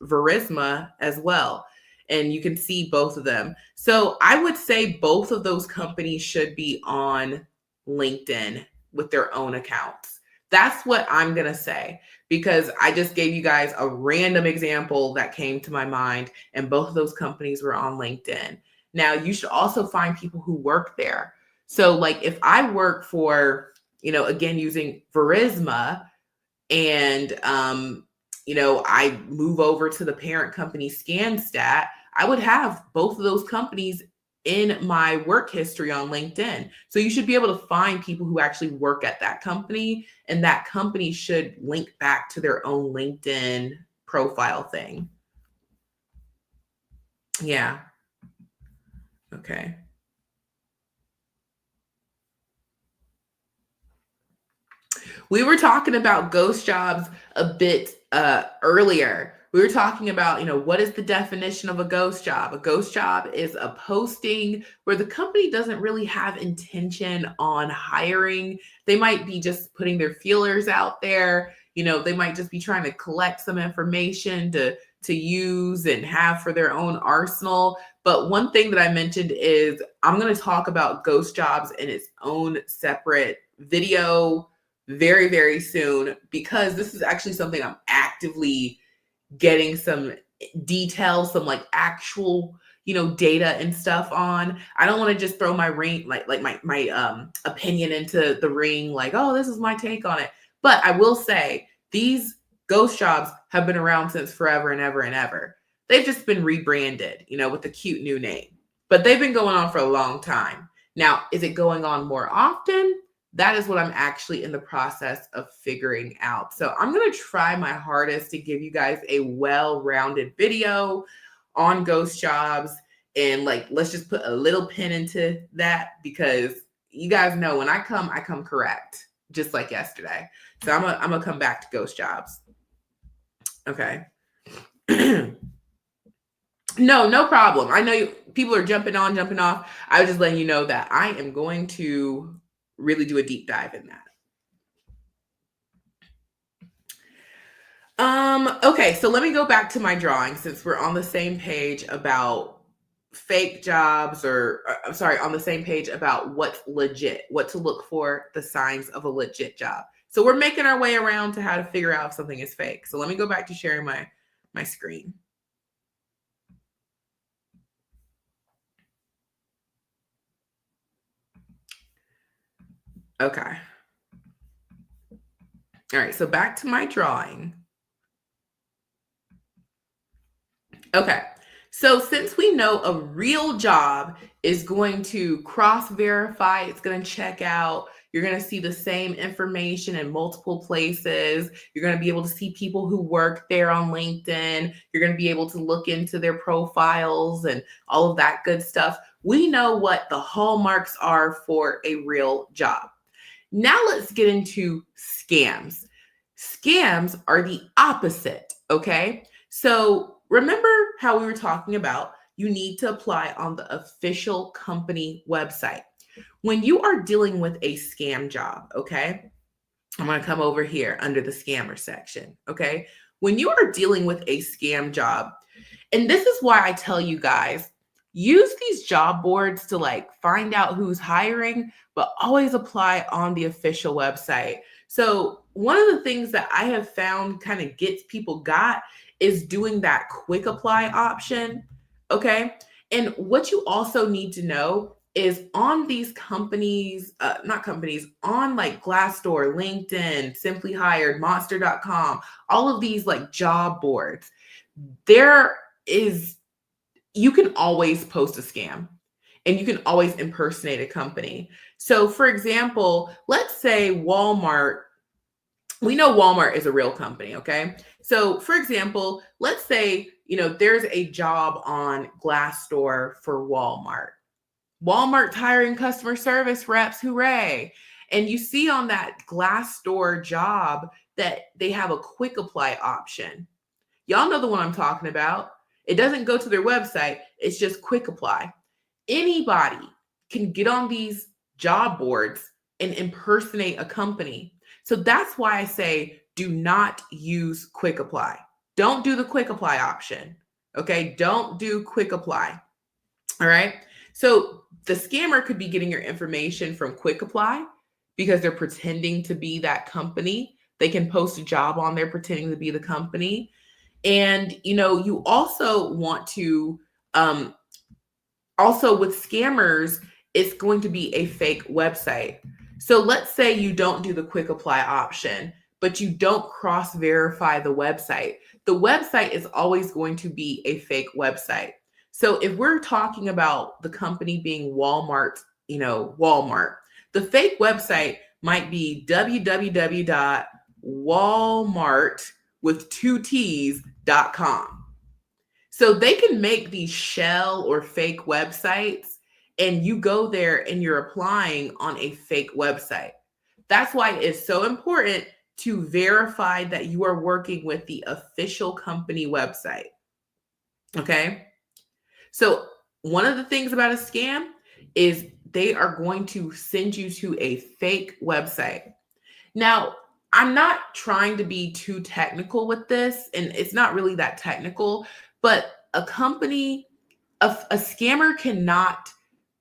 Verisma as well. And you can see both of them. So I would say both of those companies should be on LinkedIn with their own accounts. That's what I'm going to say, because I just gave you guys a random example that came to my mind, and both of those companies were on LinkedIn. Now, you should also find people who work there. So like if I work for, again, using Verisma, and, I move over to the parent company Scanstat, I would have both of those companies in my work history on LinkedIn. So you should be able to find people who actually work at that company, and that company should link back to their own LinkedIn profile thing. Yeah. Okay. We were talking about ghost jobs a bit earlier. We were talking about, what is the definition of a ghost job? A ghost job is a posting where the company doesn't really have intention on hiring. They might be just putting their feelers out there. They might just be trying to collect some information to use and have for their own arsenal. But one thing that I mentioned is I'm going to talk about ghost jobs in its own separate video very, very soon, because this is actually something I'm actively getting some details, some like actual, data and stuff on. I don't want to just throw my ring, like my opinion into the ring, like, oh, this is my take on it. But I will say these ghost jobs have been around since forever and ever and ever. They've just been rebranded, with a cute new name. but they've been going on for a long time. Now, is it going on more often? That is what I'm actually in the process of figuring out. So I'm going to try my hardest to give you guys a well-rounded video on ghost jobs. And like, let's just put a little pin into that, because you guys know when I come correct, just like yesterday. So I'm gonna come back to ghost jobs. Okay. No problem. I know people are jumping on, jumping off. I was just letting you know that I am going to really do a deep dive in that. Okay, so let me go back to my drawing since we're on the same page about fake jobs, or I'm sorry, on the same page about what's legit, what to look for, the signs of a legit job. So we're making our way around to how to figure out if something is fake. So let me go back to sharing my screen. Okay. All right, so back to my drawing. Okay, so since we know a real job is going to cross-verify, it's going to check out, you're going to see the same information in multiple places. You're going to be able to see people who work there on LinkedIn. You're going to be able to look into their profiles and all of that good stuff. We know what the hallmarks are for a real job. Now let's get into scams. Scams are the opposite, okay? So remember how we were talking about you need to apply on the official company website. When you are dealing with a scam job, okay? I'm going to come over here under the scammer section, okay? When you are dealing with a scam job, and this is why I tell you guys, use these job boards to like find out who's hiring, but always apply on the official website. So one of the things that I have found kind of gets people got is doing that quick apply option. Okay. And what you also need to know is on these companies, not companies, on like Glassdoor, LinkedIn, Simply Hired, Monster.com, all of these like job boards, there is, you can always post a scam and you can always impersonate a company. So for example, let's say Walmart, we know Walmart is a real company, okay? So for example, let's say, there's a job on Glassdoor for Walmart. Walmart's hiring customer service reps, hooray. And you see on that Glassdoor job that they have a quick apply option. Y'all know the one I'm talking about. It doesn't go to their website. It's just quick apply. Anybody can get on these job boards and impersonate a company. So that's why I say do not use quick apply. Don't do the quick apply option. Okay. Don't do quick apply. All right. So the scammer could be getting your information from quick apply because they're pretending to be that company. They can post a job on there pretending to be the company. And, you also want to, also with scammers, it's going to be a fake website. So let's say you don't do the quick apply option, but you don't cross verify the website. The website is always going to be a fake website. So if we're talking about the company being Walmart, Walmart, the fake website might be www.walmart with 2 T's.com. So they can make these shell or fake websites and you go there and you're applying on a fake website. That's why it's so important to verify that you are working with the official company website. Okay. So one of the things about a scam is they are going to send you to a fake website. Now, I'm not trying to be too technical with this, and it's not really that technical, but a scammer cannot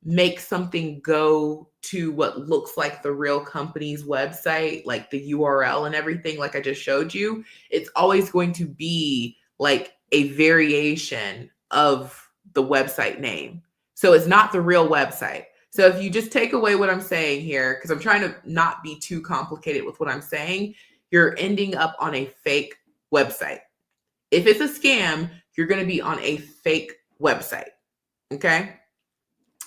make something go to what looks like the real company's website, like the URL and everything, like I just showed you. It's always going to be like a variation of the website name. So it's not the real website. So if you just take away what I'm saying here, because I'm trying to not be too complicated with what I'm saying, you're ending up on a fake website. If it's a scam, you're going to be on a fake website. Okay.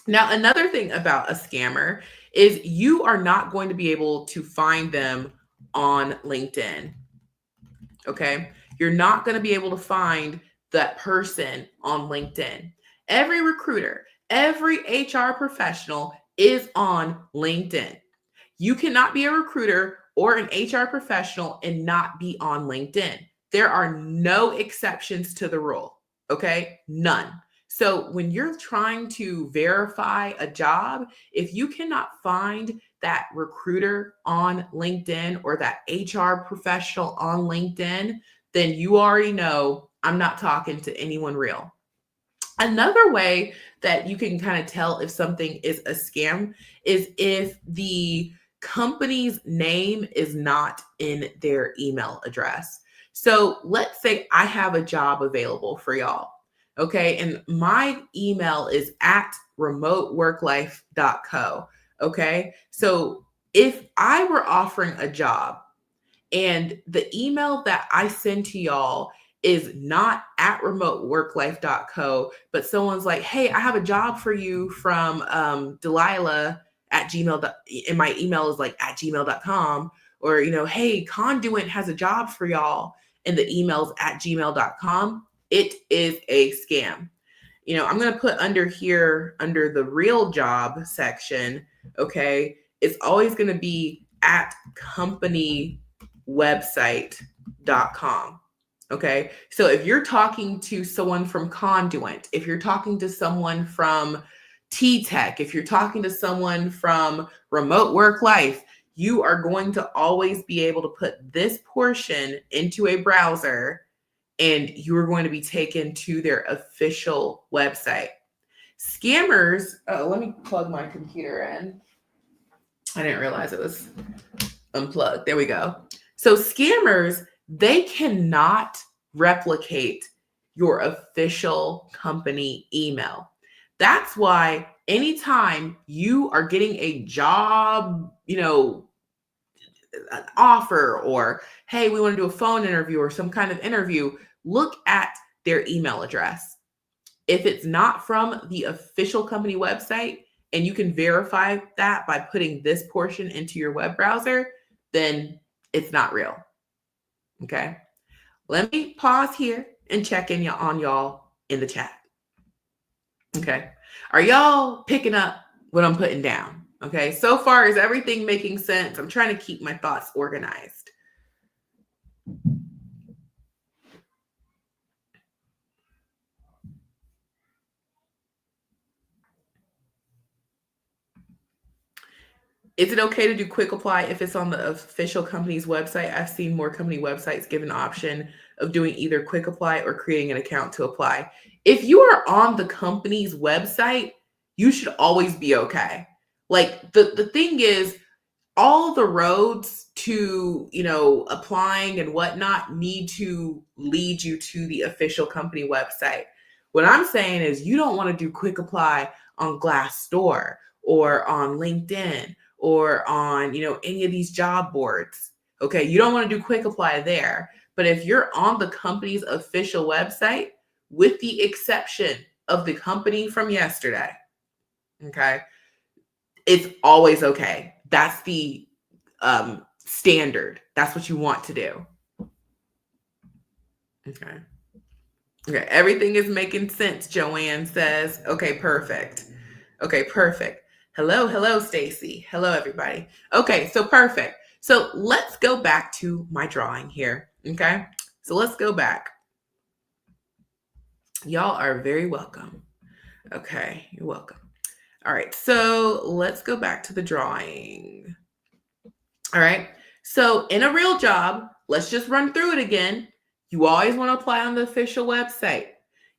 Now, another thing about a scammer is you are not going to be able to find them on LinkedIn. Okay. You're not going to be able to find that person on LinkedIn. Every recruiter, every HR professional is on LinkedIn. You cannot be a recruiter or an HR professional and not be on LinkedIn. There are no exceptions to the rule. Okay. None. So when you're trying to verify a job, if you cannot find that recruiter on LinkedIn or that HR professional on LinkedIn, then you already know I'm not talking to anyone real. Another way that you can kind of tell if something is a scam is if the company's name is not in their email address. So let's say I have a job available for y'all. Okay. And my email is at remoteworklife.co. Okay. So if I were offering a job and the email that I send to y'all is not at remoteworklife.co, but someone's like, hey, I have a job for you from Delilah at gmail. And my email is like at gmail.com. Or, hey, Conduent has a job for y'all. And the email's at gmail.com. It is a scam. I'm going to put under here, under the real job section, okay, it's always going to be at companywebsite.com. Okay. So if you're talking to someone from Conduent, if you're talking to someone from T-Tech, if you're talking to someone from Remote Work Life, you are going to always be able to put this portion into a browser and you are going to be taken to their official website. Scammers, let me plug my computer in. I didn't realize it was unplugged. There we go. So scammers, they cannot replicate your official company email. That's why anytime you are getting a job, an offer, or hey, we want to do a phone interview or some kind of interview, look at their email address. If it's not from the official company website and you can verify that by putting this portion into your web browser, then it's not real. Okay. Let me pause here and check in on y'all in the chat. Okay. Are y'all picking up what I'm putting down? Okay. So far, is everything making sense? I'm trying to keep my thoughts organized. Is it okay to do quick apply if it's on the official company's website? I've seen more company websites give an option of doing either quick apply or creating an account to apply. If you are on the company's website, you should always be okay. Like the thing is, all the roads to, applying and whatnot need to lead you to the official company website. What I'm saying is you don't want to do quick apply on Glassdoor or on LinkedIn or on, any of these job boards. Okay. You don't want to do quick apply there. But if you're on the company's official website, with the exception of the company from yesterday, okay, it's always okay. That's the standard. That's what you want to do. Okay. Okay. Everything is making sense, Joanne says. Okay, perfect. Okay, perfect. Hello, Stacy. Hello, everybody. Okay, so perfect. So let's go back to my drawing here. Okay. So let's go back. Y'all are very welcome. Okay, you're welcome. All right, so let's go back to the drawing. All right, so in a real job, let's just run through it again. You always want to apply on the official website.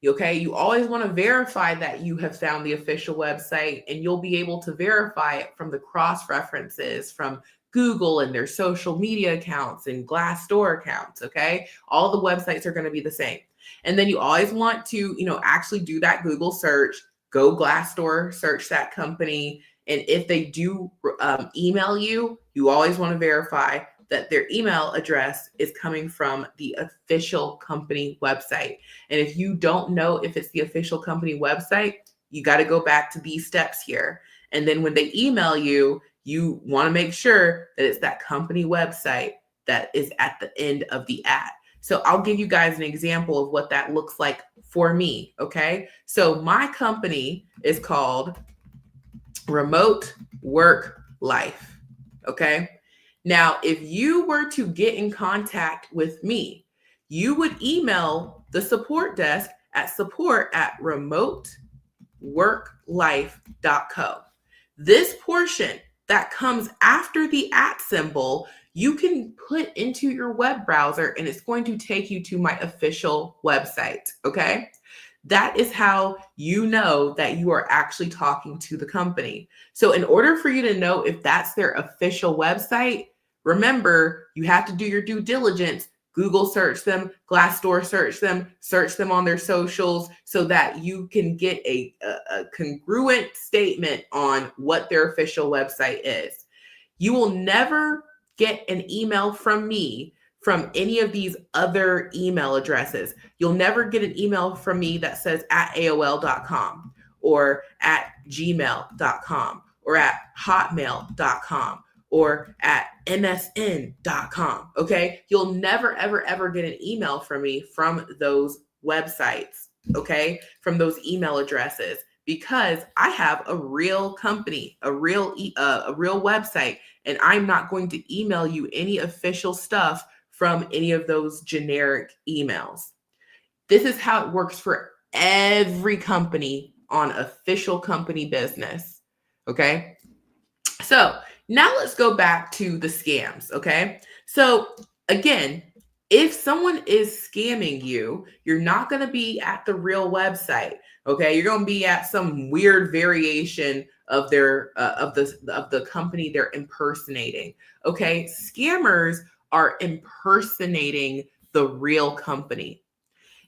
Okay, you always want to verify that you have found the official website, and you'll be able to verify it from the cross references from Google and their social media accounts and Glassdoor accounts. Okay, all the websites are going to be the same. And then you always want to, actually do that Google search, go Glassdoor, search that company. And if they do email you, you always want to verify that their email address is coming from the official company website. And if you don't know if it's the official company website, you got to go back to these steps here. And then when they email you, you want to make sure that it's that company website that is at the end of the ad. So I'll give you guys an example of what that looks like for me. Okay. So my company is called Remote Work Life. Okay. Now, if you were to get in contact with me, you would email the support desk at support@remoteworklife.co. This portion that comes after the @ symbol, you can put into your web browser and it's going to take you to my official website. Okay. That is how you know that you are actually talking to the company. So in order for you to know if that's their official website, remember, you have to do your due diligence. Google search them, Glassdoor search them on their socials so that you can get a congruent statement on what their official website is. You will never get an email from me from any of these other email addresses. You'll never get an email from me that says @AOL.com or @gmail.com or @hotmail.com or @msn.com. Okay. You'll never, ever, ever get an email from me from those websites. Okay. From those email addresses, because I have a real company, a real website, and I'm not going to email you any official stuff from any of those generic emails. This is how it works for every company on official company business. Okay. So now let's go back to the scams. Okay. So again, if someone is scamming you, you're not going to be at the real website. Okay. You're going to be at some weird variation of their, of the company they're impersonating. Okay. Scammers are impersonating the real company.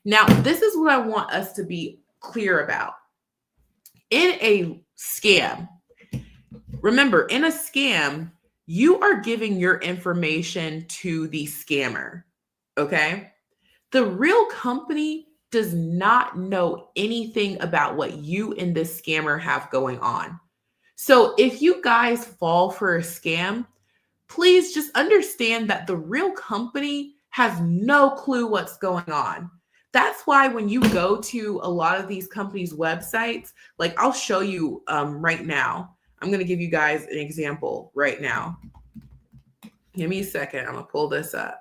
Now, this is what I want us to be clear about. In a scam, remember, in a scam, you are giving your information to the scammer, okay? The real company does not know anything about what you and this scammer have going on. So if you guys fall for a scam, please just understand that the real company has no clue what's going on. That's why when you go to a lot of these companies' websites, like I'll show you right now. I'm going to give you guys an example right now. Give me a second. I'm going to pull this up.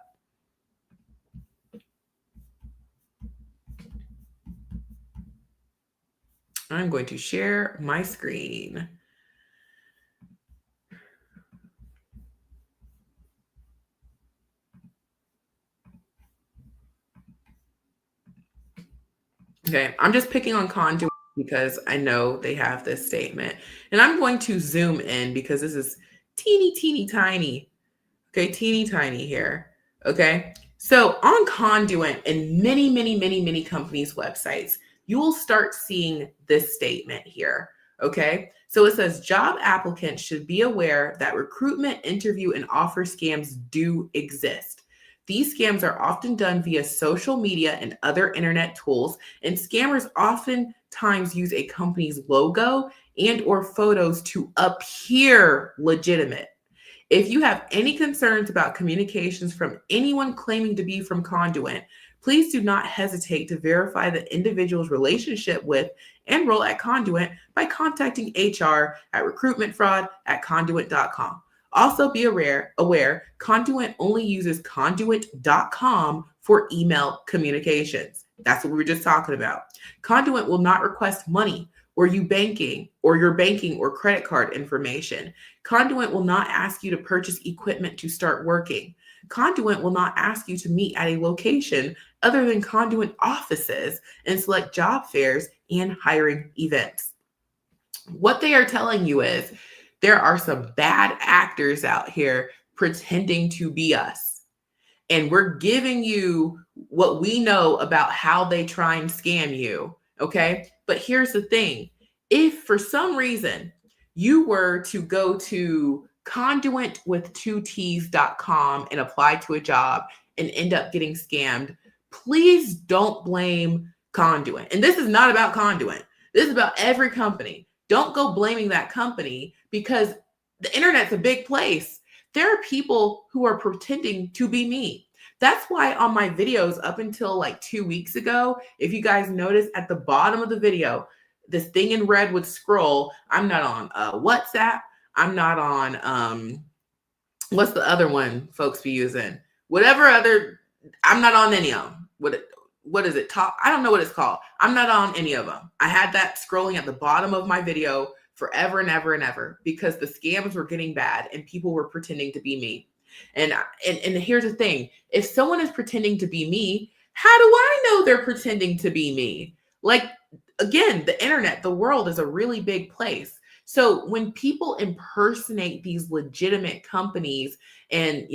I'm going to share my screen. Okay, I'm just picking on Conduit because I know they have this statement. And I'm going to zoom in because this is teeny, teeny, tiny. Okay, teeny, tiny here. Okay, so on Conduit and many, many, many, many companies' websites, you will start seeing this statement here. Okay, so it says job applicants should be aware that recruitment, interview, and offer scams do exist. These scams are often done via social media and other internet tools, and scammers oftentimes use a company's logo and or photos to appear legitimate. If you have any concerns about communications from anyone claiming to be from Conduit, please do not hesitate to verify the individual's relationship with and role at Conduit by contacting HR at recruitmentfraud@conduit.com. Also be aware Conduit only uses conduit.com for email communications. That's what we were just talking about. Conduit will not request money or your banking or credit card information. Conduit will not ask you to purchase equipment to start working. Conduit will not ask you to meet at a location other than Conduit offices and select job fairs and hiring events. What they are telling you is there are some bad actors out here pretending to be us. And we're giving you what we know about how they try and scam you. Okay. But here's the thing. If for some reason you were to go to conduitwith2ts.com and apply to a job and end up getting scammed, please don't blame Conduit. And this is not about Conduit. This is about every company. Don't go blaming that company because the internet's a big place. There are people who are pretending to be me. That's why on my videos up until like 2 weeks ago, if you guys notice at the bottom of the video, this thing in red would scroll. I'm not on WhatsApp. I'm not on, what's the other one folks be using? Whatever other, I'm not on any of them. What is it? I don't know what it's called. I'm not on any of them. I had that scrolling at the bottom of my video forever and ever and ever because the scams were getting bad and people were pretending to be me. And here's the thing. If someone is pretending to be me, how do I know they're pretending to be me? Like, again, the internet, the world is a really big place. So when people impersonate these legitimate companies and,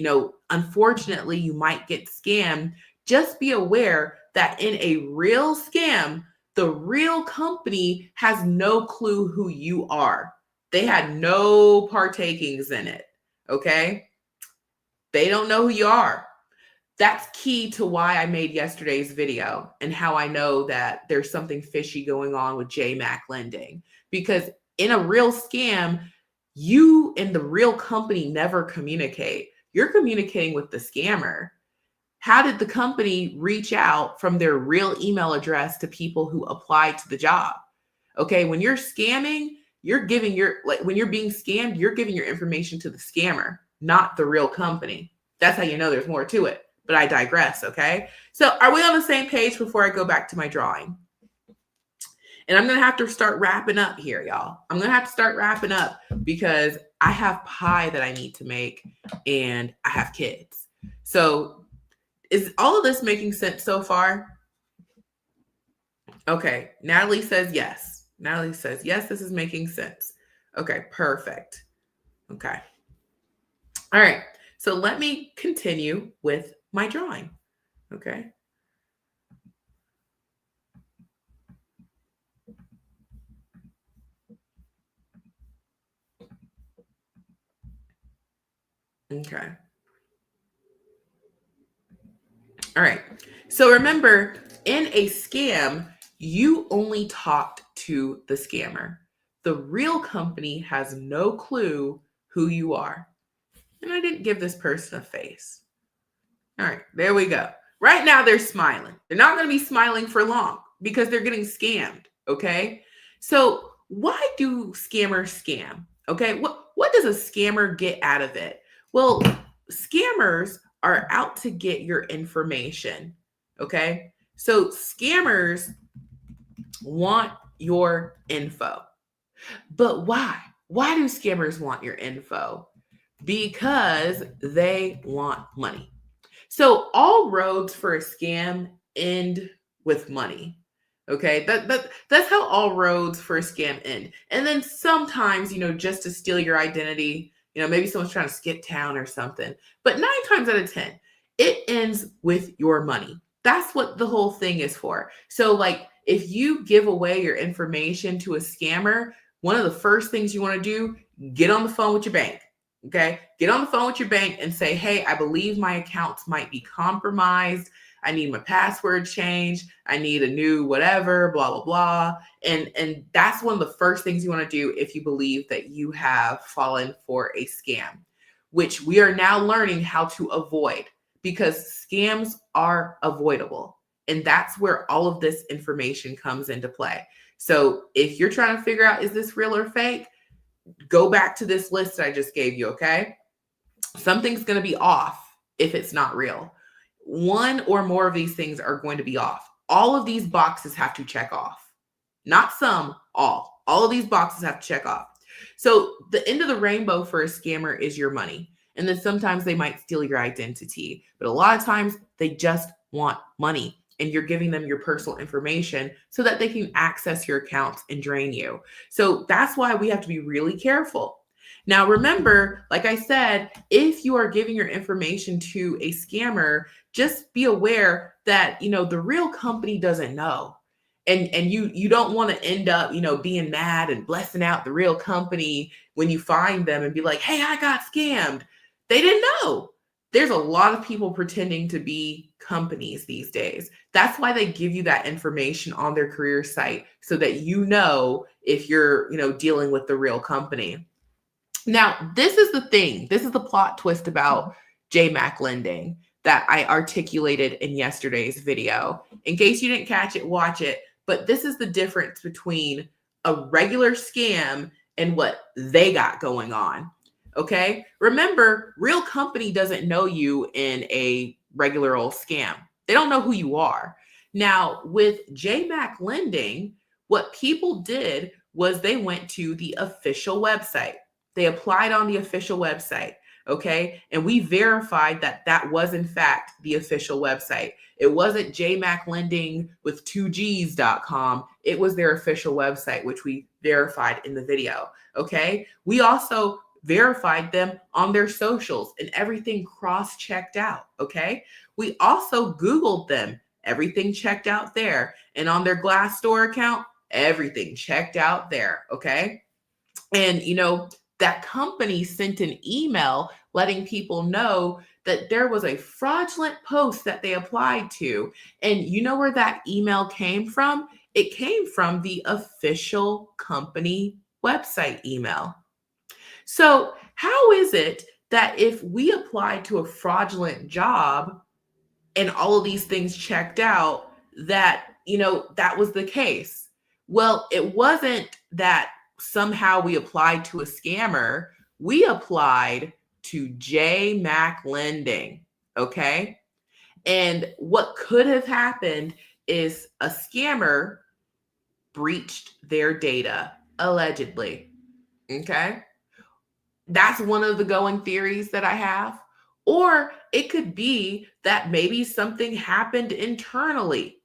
unfortunately you might get scammed, just be aware that in a real scam, the real company has no clue who you are. They had no partakings in it. Okay. They don't know who you are. That's key to why I made yesterday's video and how I know that there's something fishy going on with JMAC Lending. Because in a real scam, you and the real company never communicate. You're communicating with the scammer. How did the company reach out from their real email address to people who applied to the job? Okay, when you're scamming, when you're being scammed, you're giving your information to the scammer, not the real company. That's how you know there's more to it. But I digress, okay? So are we on the same page before I go back to my drawing? And I'm going to have to start wrapping up here, y'all. I'm going to have to start wrapping up because I have pie that I need to make and I have kids. So is all of this making sense so far? Okay. Natalie says yes. Natalie says, yes, this is making sense. Okay, perfect. Okay. All right. So let me continue with my drawing. Okay. Okay. All right. So remember, in a scam, you only talked to the scammer. The real company has no clue who you are. And I didn't give this person a face. All right, there we go. Right now they're smiling. They're not going to be smiling for long because they're getting scammed, okay? So why do scammers scam? Okay, what does a scammer get out of it? Well, scammers are out to get your information, okay? So scammers want your info. But why? Why do scammers want your info? Because they want money. So all roads for a scam end with money. Okay, that's how all roads for a scam end. And then sometimes, just to steal your identity, maybe someone's trying to skip town or something. But 9 times out of 10, it ends with your money. That's what the whole thing is for. So like if you give away your information to a scammer, one of the first things you want to do, get on the phone with your bank. Okay, get on the phone with your bank and say, hey, I believe my accounts might be compromised. I need my password changed. I need a new whatever, blah, blah, blah. And that's one of the first things you want to do if you believe that you have fallen for a scam, which we are now learning how to avoid because scams are avoidable. And that's where all of this information comes into play. So if you're trying to figure out, is this real or fake? Go back to this list I just gave you, okay? Something's going to be off if it's not real. One or more of these things are going to be off. All of these boxes have to check off. Not some, all. All of these boxes have to check off. So the end of the rainbow for a scammer is your money. And then sometimes they might steal your identity. But a lot of times they just want money. And you're giving them your personal information so that they can access your accounts and drain you. So that's why we have to be really careful. Now, remember, like I said, if you are giving your information to a scammer, just be aware that, the real company doesn't know. And you don't want to end up, being mad and blessing out the real company when you find them and be like, hey, I got scammed. They didn't know. There's a lot of people pretending to be companies these days. That's why they give you that information on their career site so that you know if you're, dealing with the real company. Now, this is the thing. This is the plot twist about JMAC Lending that I articulated in yesterday's video. In case you didn't catch it, watch it. But this is the difference between a regular scam and what they got going on. Okay? Remember, real company doesn't know you in a regular old scam. They don't know who you are. Now, with JMAC Lending, what people did was they went to the official website. They applied on the official website, okay? And we verified that that was, in fact, the official website. It wasn't JMAC Lending with 2Gs.com. It was their official website, which we verified in the video, okay? We also verified them on their socials and everything cross-checked out, okay? We also Googled them. Everything checked out there. And on their Glassdoor account, everything checked out there, okay? And, that company sent an email letting people know that there was a fraudulent post that they applied to. And you know where that email came from? It came from the official company website email. So, how is it that if we applied to a fraudulent job and all of these things checked out, that, that was the case? Well, it wasn't that somehow we applied to a scammer. We applied to JMAC Lending, okay? And what could have happened is a scammer breached their data, allegedly, okay? That's one of the going theories that I have. Or it could be that maybe something happened internally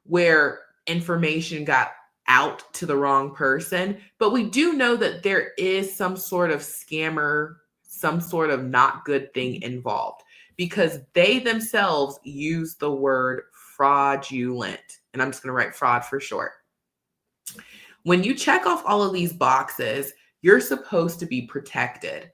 where information got out to the wrong person. But we do know that there is some sort of scammer, some sort of not good thing involved because they themselves use the word fraudulent. And I'm just going to write fraud for short. When you check off all of these boxes, you're supposed to be protected.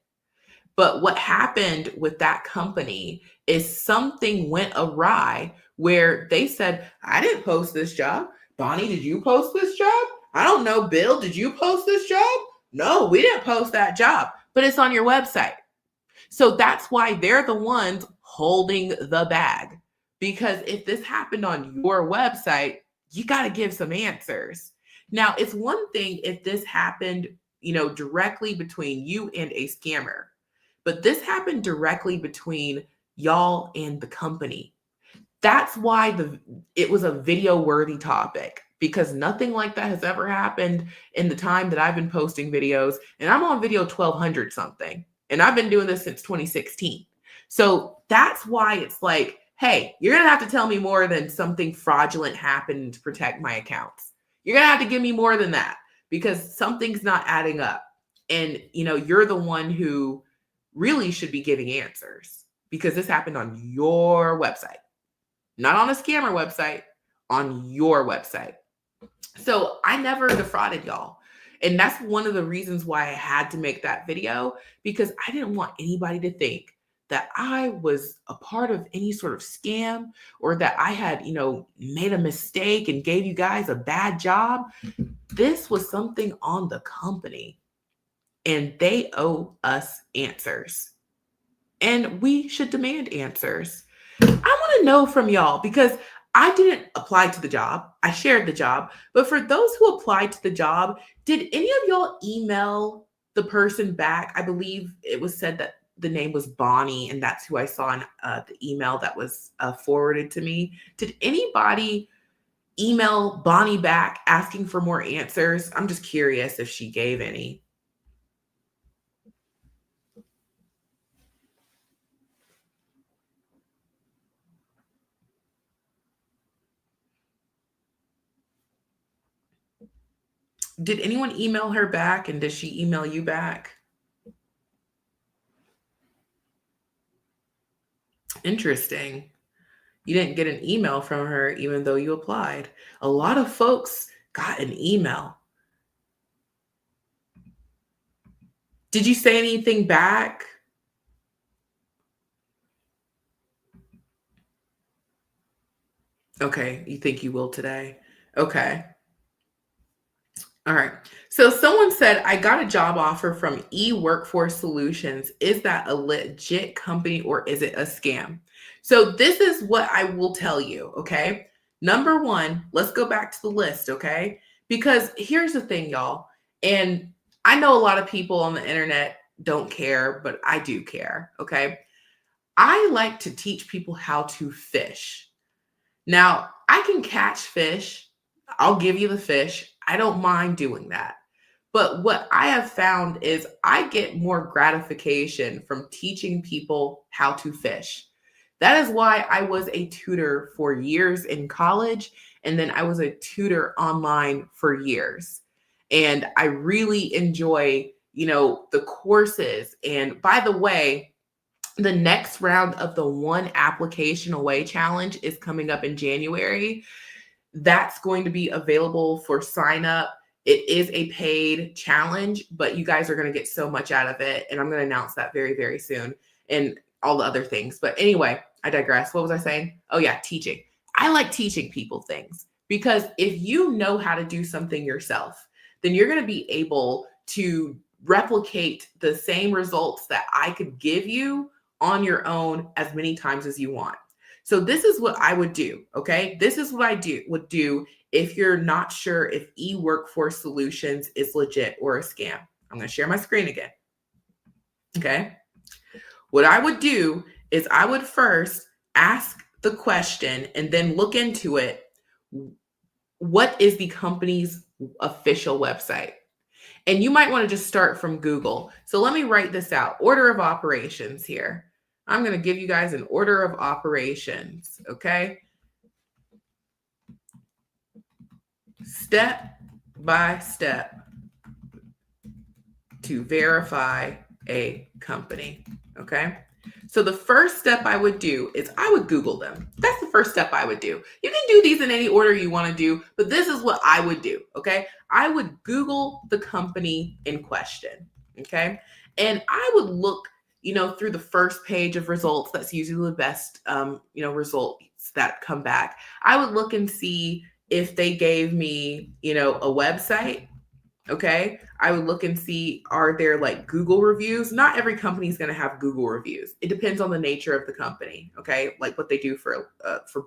But what happened with that company is something went awry where they said, I didn't post this job. Bonnie, did you post this job? I don't know. Bill, did you post this job? No, we didn't post that job, but it's on your website. So that's why they're the ones holding the bag. Because if this happened on your website, you got to give some answers. Now, it's one thing if this happened, directly between you and a scammer, but this happened directly between y'all and the company. That's why it was a video-worthy topic, because nothing like that has ever happened in the time that I've been posting videos, and I'm on video 1200 something, and I've been doing this since 2016. So that's why it's like, hey, you're going to have to tell me more than something fraudulent happened to protect my accounts. You're going to have to give me more than that because something's not adding up. And, you're the one who really should be giving answers because this happened on your website. Not on a scammer website, on your website. So I never defrauded y'all. And that's one of the reasons why I had to make that video, because I didn't want anybody to think that I was a part of any sort of scam or that I had, made a mistake and gave you guys a bad job. This was something on the company and they owe us answers. And we should demand answers. I want to know from y'all because I didn't apply to the job. I shared the job. But for those who applied to the job, did any of y'all email the person back? I believe it was said that the name was Bonnie, and that's who I saw in the email that was forwarded to me. Did anybody email Bonnie back asking for more answers? I'm just curious if she gave any. Did anyone email her back, and did she email you back? Interesting. You didn't get an email from her even though you applied. A lot of folks got an email. Did you say anything back? Okay, you think you will today? Okay. All right. So someone said, I got a job offer from Workforce Solutions. Is that a legit company or is it a scam? So this is what I will tell you. Okay. Number one, let's go back to the list. Okay. Because here's the thing, y'all. And I know a lot of people on the internet don't care, but I do care. Okay. I like to teach people how to fish. Now, I can catch fish. I'll give you the fish. I don't mind doing that. But what I have found is I get more gratification from teaching people how to fish. That is why I was a tutor for years in college, and then I was a tutor online for years. And I really enjoy, the courses. And by the way, the next round of the one application away challenge is coming up in January. That's going to be available for sign up. It is a paid challenge, but you guys are going to get so much out of it. And I'm going to announce that very, very soon and all the other things. But anyway, I digress. What was I saying? Oh, yeah, teaching. I like teaching people things because if you know how to do something yourself, then you're going to be able to replicate the same results that I could give you on your own as many times as you want. So this is what I would do, okay? This is what I would do if you're not sure if Workforce Solutions is legit or a scam. I'm going to share my screen again. Okay? What I would do is I would first ask the question and then look into it. What is the company's official website? And you might want to just start from Google. So let me write this out. Order of operations here. I'm going to give you guys an order of operations, okay? Step by step to verify a company, okay? So the first step I would do is I would Google them. That's the first step I would do. You can do these in any order you want to do, but this is what I would do, okay? I would Google the company in question, okay? And I would look, through the first page of results. That's usually the best, results that come back. I would look and see if they gave me, a website. Okay. I would look and see, are there like Google reviews? Not every company is going to have Google reviews. It depends on the nature of the company. Okay. Like what they do for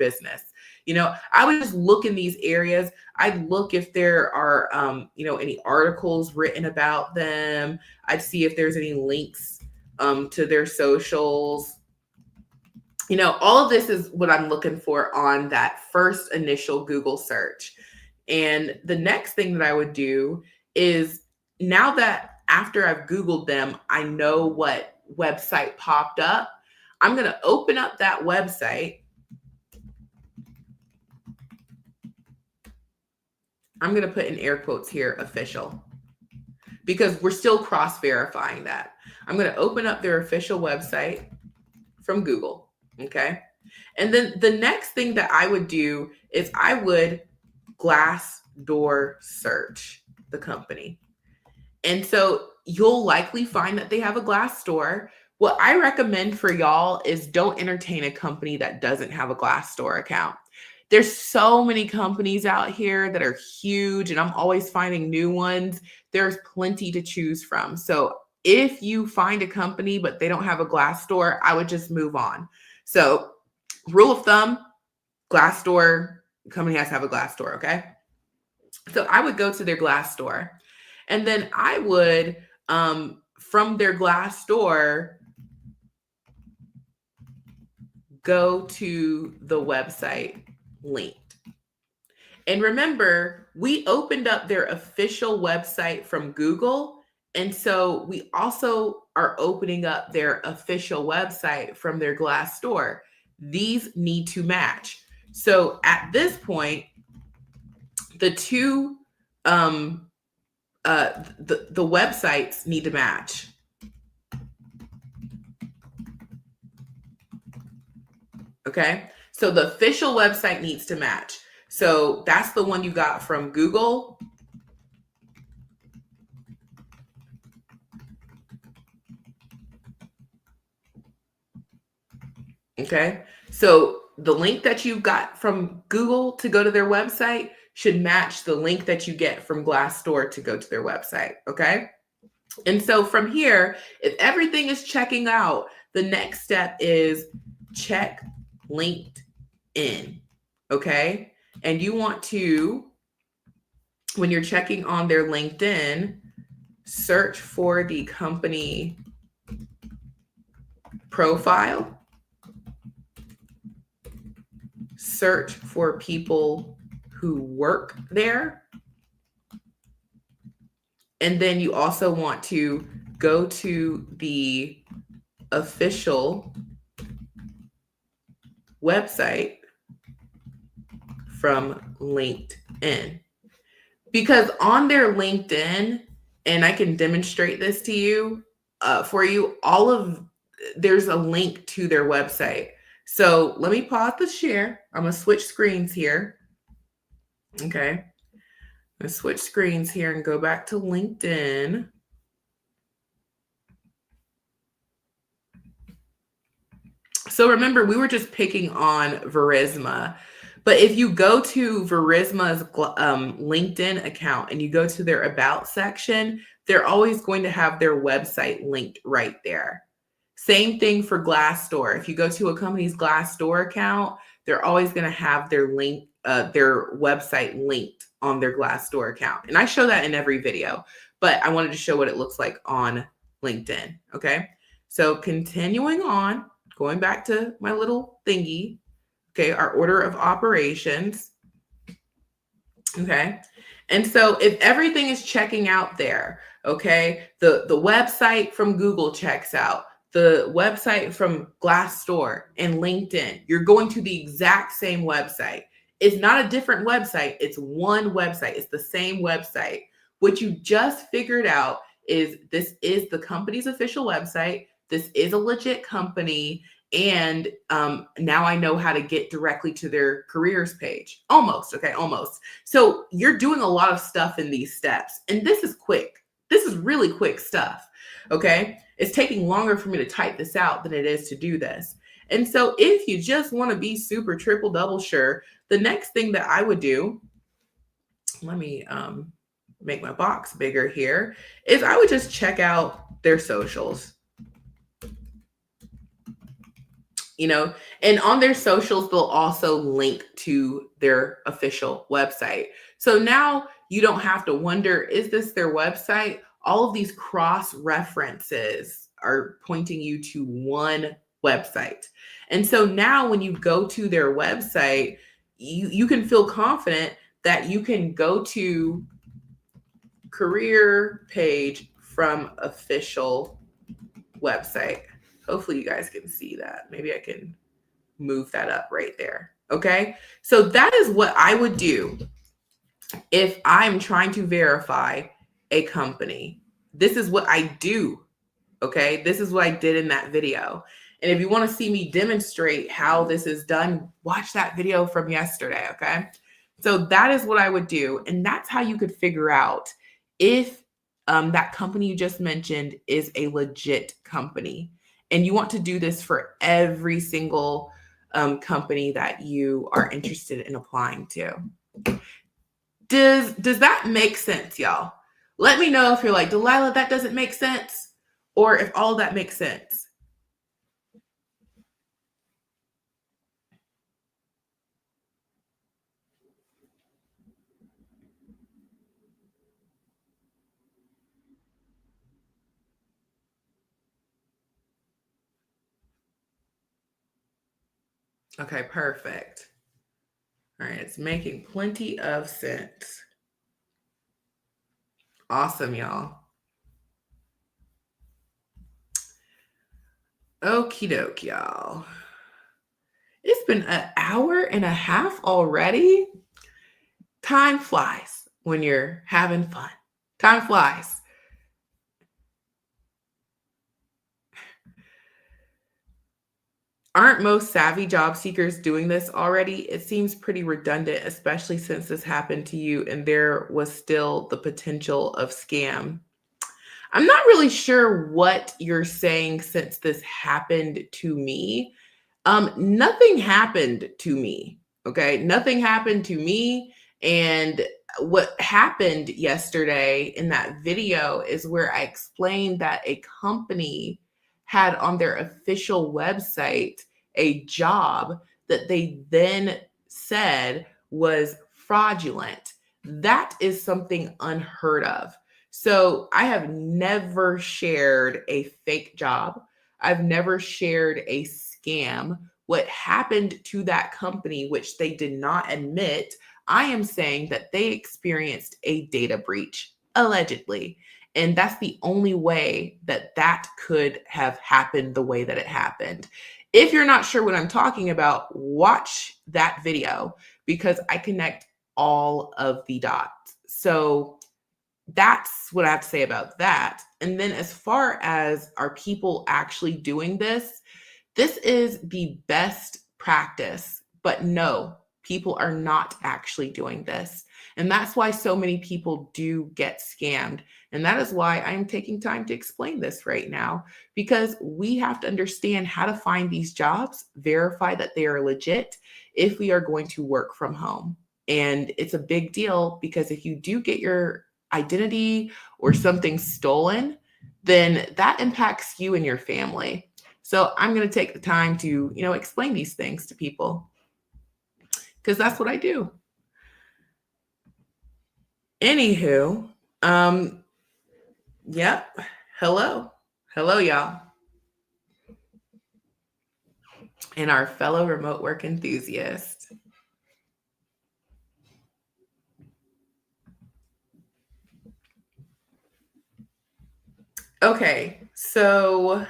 business. I would just look in these areas. I'd look if there are, any articles written about them. I'd see if there's any links to their socials. All of this is what I'm looking for on that first initial Google search. And the next thing that I would do is, now that after I've Googled them, I know what website popped up. I'm going to open up that website. I'm going to put in air quotes here, official, because we're still cross-verifying that. I'm going to open up their official website from Google. Okay. And then the next thing that I would do is I would Glassdoor search the company. And so you'll likely find that they have a Glassdoor. What I recommend for y'all is don't entertain a company that doesn't have a Glassdoor account. There's so many companies out here that are huge, and I'm always finding new ones. There's plenty to choose from. So if you find a company but they don't have a Glassdoor, I would just move on. So rule of thumb, Glassdoor, company has to have a Glassdoor, okay? So I would go to their Glassdoor, and then I would, from their Glassdoor, go to the website linked. And remember, we opened up their official website from Google. And so we also are opening up their official website from their Glassdoor. These need to match. So at this point, the two the websites need to match. Okay, so the official website needs to match. So that's the one you got from Google. Okay, so the link that you got from Google to go to their website should match the link that you get from Glassdoor to go to their website. Okay. And so from here, if everything is checking out, the next step is check LinkedIn. Okay. And you want to, when you're checking on their LinkedIn, search for the company profile, search for people who work there. And then you also want to go to the official website from LinkedIn. Because on their LinkedIn, and I can demonstrate this to you, for you, there's a link to their website. So let me pause the share. I'm going to switch screens here. Okay. I'm going to switch screens here and go back to LinkedIn. So remember, we were just picking on Verisma. But if you go to Verisma's LinkedIn account and you go to their About section, they're always going to have their website linked right there. Same thing for Glassdoor. If you go to a company's Glassdoor account, they're always going to have their website linked on their Glassdoor account. And I show that in every video, but I wanted to show what it looks like on LinkedIn. Okay. So continuing on, going back to my little thingy. Okay, our order of operations. Okay, and so if everything is checking out there, okay, the website from Google checks out, the website from Glassdoor and LinkedIn, you're going to the exact same website. It's not a different website. It's one website. It's the same website. What you just figured out is this is the company's official website. This is a legit company. And now I know how to get directly to their careers page. Almost. Okay. Almost. So you're doing a lot of stuff in these steps. And this is quick. This is really quick stuff. Okay. It's taking longer for me to type this out than it is to do this. And so if you just want to be super triple double sure, the next thing that I would do, let me make my box bigger here, is I would just check out their socials. And on their socials, they'll also link to their official website. So now you don't have to wonder, is this their website? All of these cross references are pointing you to one website. And so now when you go to their website, you can feel confident that you can go to career page from official website. Hopefully you guys can see that. Maybe I can move that up right there. Okay. So that is what I would do if I'm trying to verify a company. This is what I do. Okay. This is what I did in that video. And if you want to see me demonstrate how this is done, watch that video from yesterday. Okay. So that is what I would do. And that's how you could figure out if that company you just mentioned is a legit company. And you want to do this for every single company that you are interested in applying to. Does that make sense, y'all? Let me know if you're like, Delilah, that doesn't make sense, or if all that makes sense. Okay, perfect. All right, it's making plenty of sense. Awesome, y'all. Okie doke, y'all. It's been an hour and a half already. Time flies when you're having fun. Time flies. Aren't most savvy job seekers doing this already? It seems pretty redundant, especially since this happened to you and there was still the potential of scam. I'm not really sure what you're saying since this happened to me. Nothing happened to me. Okay. Nothing happened to me. And what happened yesterday in that video is where I explained that a company had on their official website a job that they then said was fraudulent. That is something unheard of. So I have never shared a fake job. I've never shared a scam. What happened to that company, which they did not admit, I am saying that they experienced a data breach, allegedly. And that's the only way that that could have happened the way that it happened. If you're not sure what I'm talking about, watch that video because I connect all of the dots. So that's what I have to say about that. And then as far as are people actually doing this, this is the best practice. But no, people are not actually doing this. And that's why so many people do get scammed. And that is why I'm taking time to explain this right now, because we have to understand how to find these jobs, verify that they are legit if we are going to work from home. And it's a big deal because if you do get your identity or something stolen, then that impacts you and your family. So I'm going to take the time to, explain these things to people because that's what I do. Anywho, yep. Hello. Hello, y'all. And our fellow remote work enthusiast. Okay, so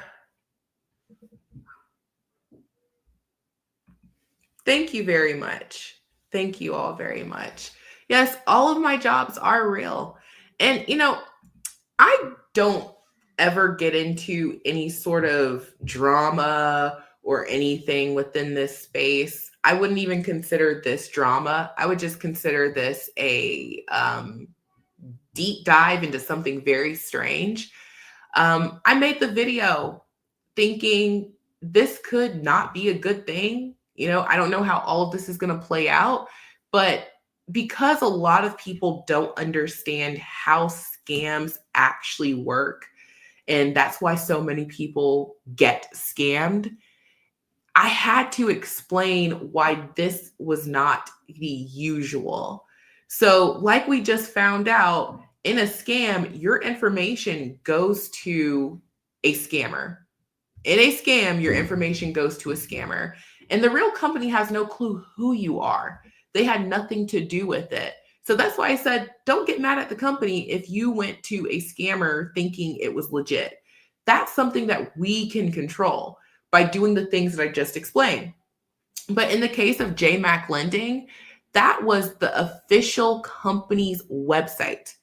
thank you very much. Thank you all very much. Yes, all of my jobs are real. And, I don't ever get into any sort of drama or anything within this space. I wouldn't even consider this drama. I would just consider this a deep dive into something very strange. I made the video thinking this could not be a good thing. I don't know how all of this is going to play out, but because a lot of people don't understand how scams actually work, and that's why so many people get scammed, I had to explain why this was not the usual. So, like we just found out, in a scam, your information goes to a scammer. In a scam, your information goes to a scammer. And the real company has no clue who you are. They had nothing to do with it. So that's why I said, don't get mad at the company if you went to a scammer thinking it was legit. That's something that we can control by doing the things that I just explained. But in the case of JMAC Lending, that was the official company's website.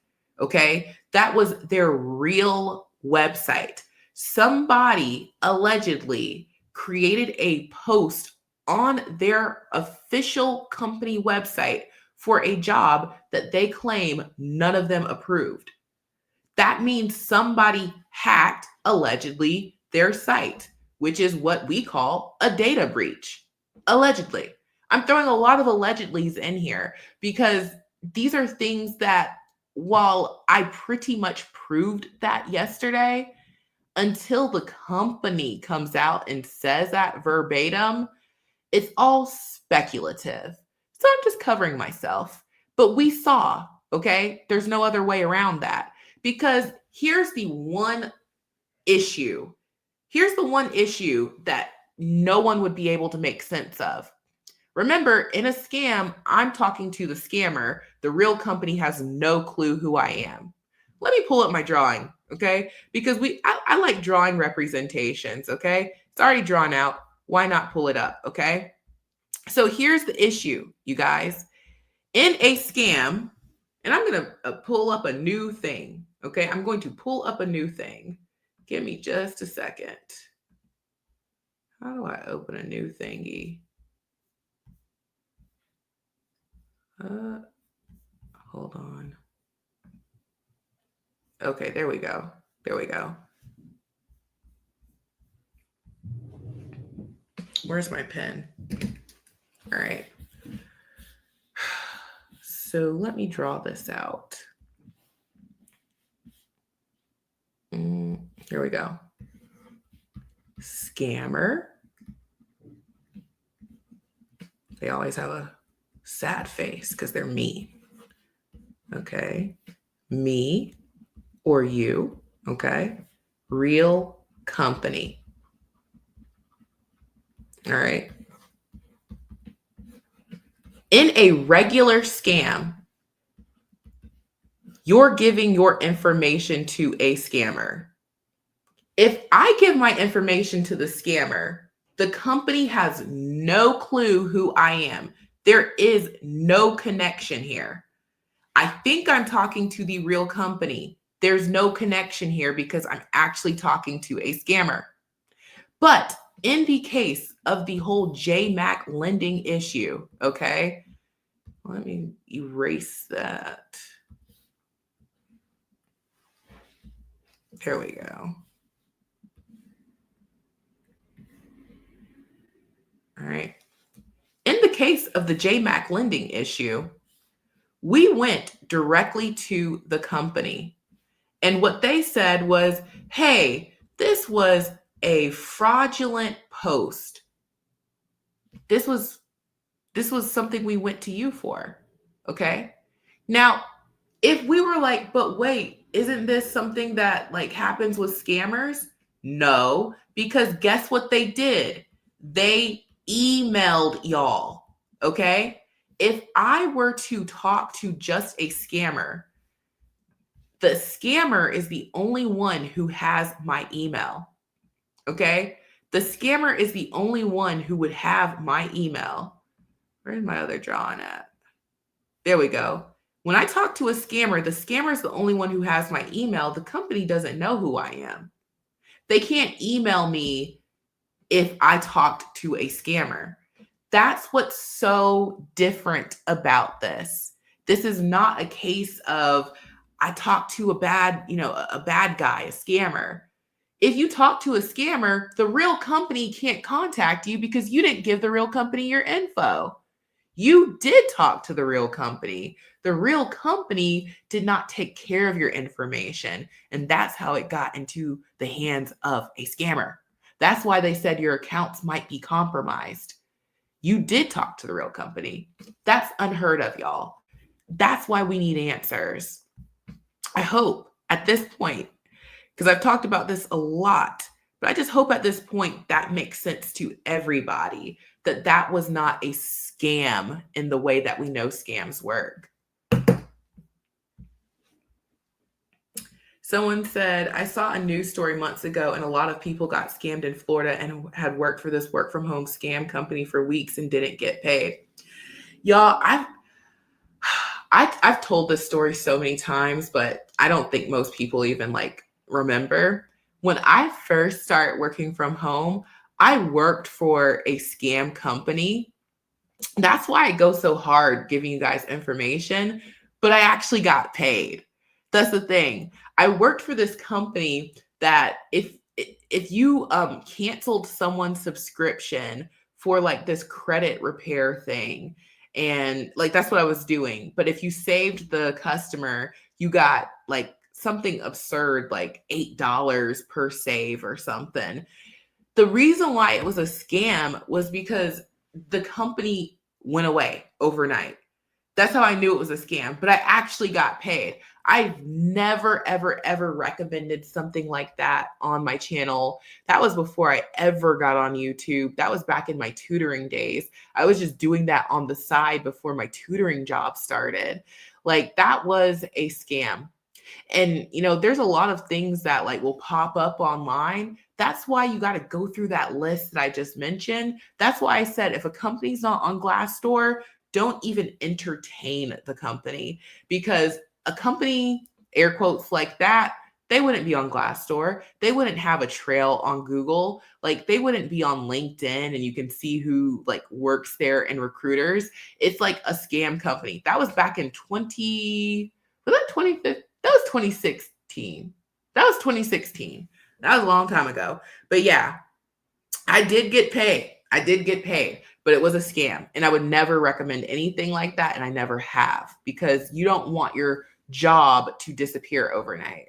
Okay. That was their real website. Somebody allegedly created a post on their official company website for a job that they claim none of them approved. That means somebody hacked, allegedly, their site, which is what we call a data breach. Allegedly. I'm throwing a lot of allegedlys in here because these are things that, while I pretty much proved that yesterday, until the company comes out and says that verbatim, it's all speculative. So I'm just covering myself. But we saw, okay, there's no other way around that. Because here's the one issue. Here's the one issue that no one would be able to make sense of. Remember, in a scam, I'm talking to the scammer. The real company has no clue who I am. Let me pull up my drawing, okay? Because I like drawing representations, okay? It's already drawn out. Why not pull it up, okay? So here's the issue, you guys. In a scam, and I'm going to pull up a new thing, okay? I'm going to pull up a new thing. Give me just a second. How do I open a new thingy? Hold on. Okay, there we go. There we go. Where's my pen? All right. So let me draw this out. Here we go. Scammer. They always have a sad face because they're me. Okay. Me or you. Okay. Real company. All right. In a regular scam, you're giving your information to a scammer. If I give my information to the scammer, the company has no clue who I am. There is no connection here. I think I'm talking to the real company. There's no connection here because I'm actually talking to a scammer. But in the case of the whole JMAC lending issue, okay, let me erase that. There we go. All right. In the case of the JMAC lending issue, we went directly to the company. And what they said was, hey, this was a fraudulent post. This was something we went to you for. Okay. Now, if we were like, but wait, isn't this something that like happens with scammers? No, because guess what they did? They emailed y'all. Okay. If I were to talk to just a scammer, the scammer is the only one who has my email. Okay. The scammer is the only one who would have my email. Where's my other drawing at? There we go. When I talk to a scammer, the scammer is the only one who has my email. The company doesn't know who I am. They can't email me if I talked to a scammer. That's what's so different about this. This is not a case of I talked to a bad guy, a scammer. If you talk to a scammer, the real company can't contact you because you didn't give the real company your info. You did talk to the real company. The real company did not take care of your information. And that's how it got into the hands of a scammer. That's why they said your accounts might be compromised. You did talk to the real company. That's unheard of, y'all. That's why we need answers. I hope at this point, because I've talked about this a lot, but I just hope at this point that makes sense to everybody, that that was not a scam in the way that we know scams work. Someone said, I saw a news story months ago and a lot of people got scammed in Florida and had worked for this work from home scam company for weeks and didn't get paid. Y'all, I've told this story so many times, but I don't think most people even like remember. When I first started working from home, I worked for a scam company. That's why I go so hard giving you guys information, but I actually got paid. That's the thing. I worked for this company that if you canceled someone's subscription for like this credit repair thing, and like that's what I was doing. But if you saved the customer, you got like something absurd, like $8 per save or something. The reason why it was a scam was because the company went away overnight. That's how I knew it was a scam, but I actually got paid. I've never, ever, ever recommended something like that on my channel. That was before I ever got on YouTube. That was back in my tutoring days. I was just doing that on the side before my tutoring job started. Like that was a scam. And, there's a lot of things that like will pop up online. That's why you got to go through that list that I just mentioned. That's why I said, if a company's not on Glassdoor, don't even entertain the company, because a company, air quotes like that, they wouldn't be on Glassdoor. They wouldn't have a trail on Google. Like they wouldn't be on LinkedIn and you can see who like works there and recruiters. It's like a scam company. That was back in 2015? That was 2016. That was 2016. That was a long time ago. But yeah, I did get paid. I did get paid, but it was a scam. And I would never recommend anything like that. And I never have, because you don't want your job to disappear overnight.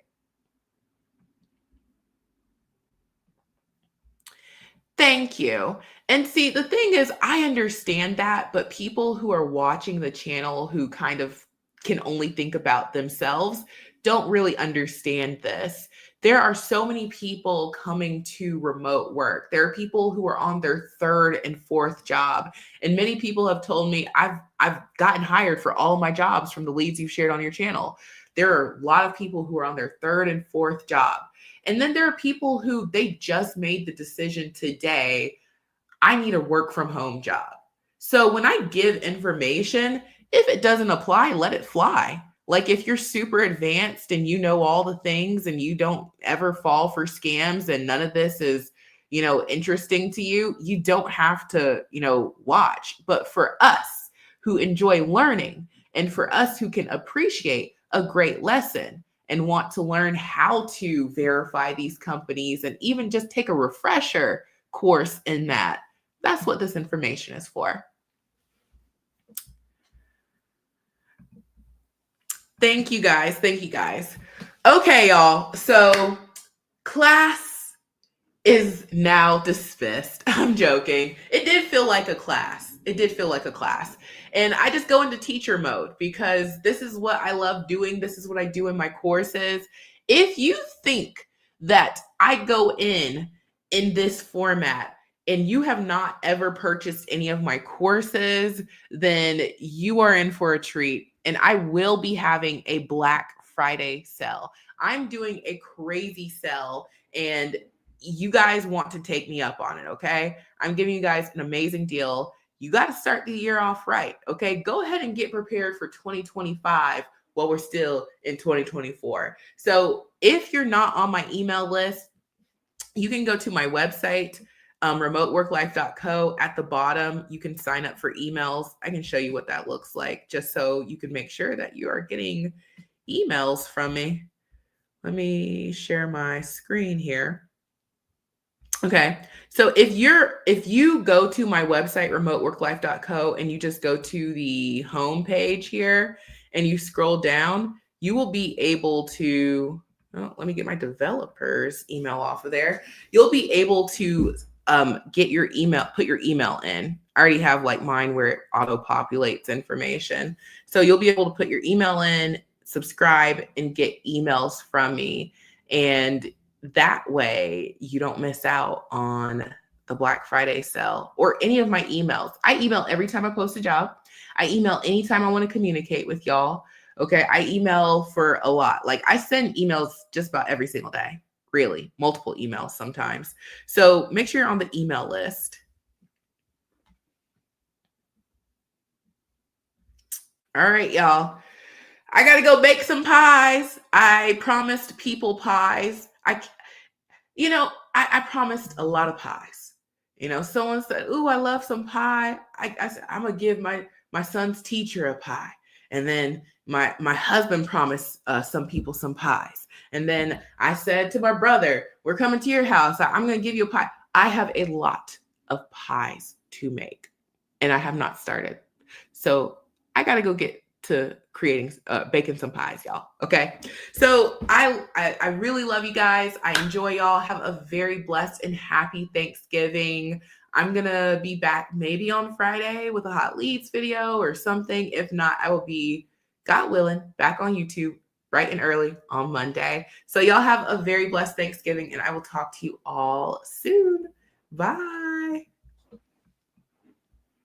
Thank you. And see, the thing is, I understand that, but people who are watching the channel who kind of can only think about themselves don't really understand this. There are so many people coming to remote work. There are people who are on their third and fourth job. And many people have told me I've gotten hired for all of my jobs from the leads you've shared on your channel. There are a lot of people who are on their third and fourth job. And then there are people who they just made the decision today, I need a work from home job. So when I give information, if it doesn't apply, let it fly. Like if you're super advanced and you know all the things and you don't ever fall for scams and none of this is, interesting to you, you don't have to, watch. But for us who enjoy learning and for us who can appreciate a great lesson and want to learn how to verify these companies and even just take a refresher course in that, that's what this information is for. Thank you guys. Thank you guys. Okay, y'all. So class is now dismissed. I'm joking. It did feel like a class. It did feel like a class. And I just go into teacher mode because this is what I love doing. This is what I do in my courses. If you think that I go in this format and you have not ever purchased any of my courses, then you are in for a treat. And I will be having a Black Friday sale. I'm doing a crazy sale and you guys want to take me up on it, okay? I'm giving you guys an amazing deal. You got to start the year off right, okay? Go ahead and get prepared for 2025 while we're still in 2024. So if you're not on my email list, you can go to my website, remoteworklife.co. At the bottom, you can sign up for emails. I can show you what that looks like just so you can make sure that you are getting emails from me. Let me share my screen here. Okay. So if you go to my website, remoteworklife.co, and you just go to the home page here and you scroll down, you will be able to, let me get my developer's email off of there. You'll be able to get your email, put your email in. I already have like mine where it auto populates information. So you'll be able to put your email in, subscribe, and get emails from me. And that way you don't miss out on the Black Friday sale or any of my emails. I email every time I post a job. I email anytime I want to communicate with y'all. Okay. I email for a lot. Like I send emails just about every single day, really, multiple emails sometimes. So make sure you're on the email list. All right, y'all. I got to go bake some pies. I promised people pies. I promised a lot of pies. Someone said, "Ooh, I love some pie." I said, "I'm gonna give my son's teacher a pie," and then my husband promised some people some pies, and then I said to my brother, "We're coming to your house. I'm gonna give you a pie." I have a lot of pies to make, and I have not started, so I got to go get to creating baking some pies, y'all. Okay. So I really love you guys. I enjoy y'all. Have a very blessed and happy Thanksgiving. I'm gonna be back maybe on Friday with a hot leads video or something. If not, I will be, God willing, back on YouTube bright and early on Monday. So y'all have a very blessed Thanksgiving and I will talk to you all soon. Bye.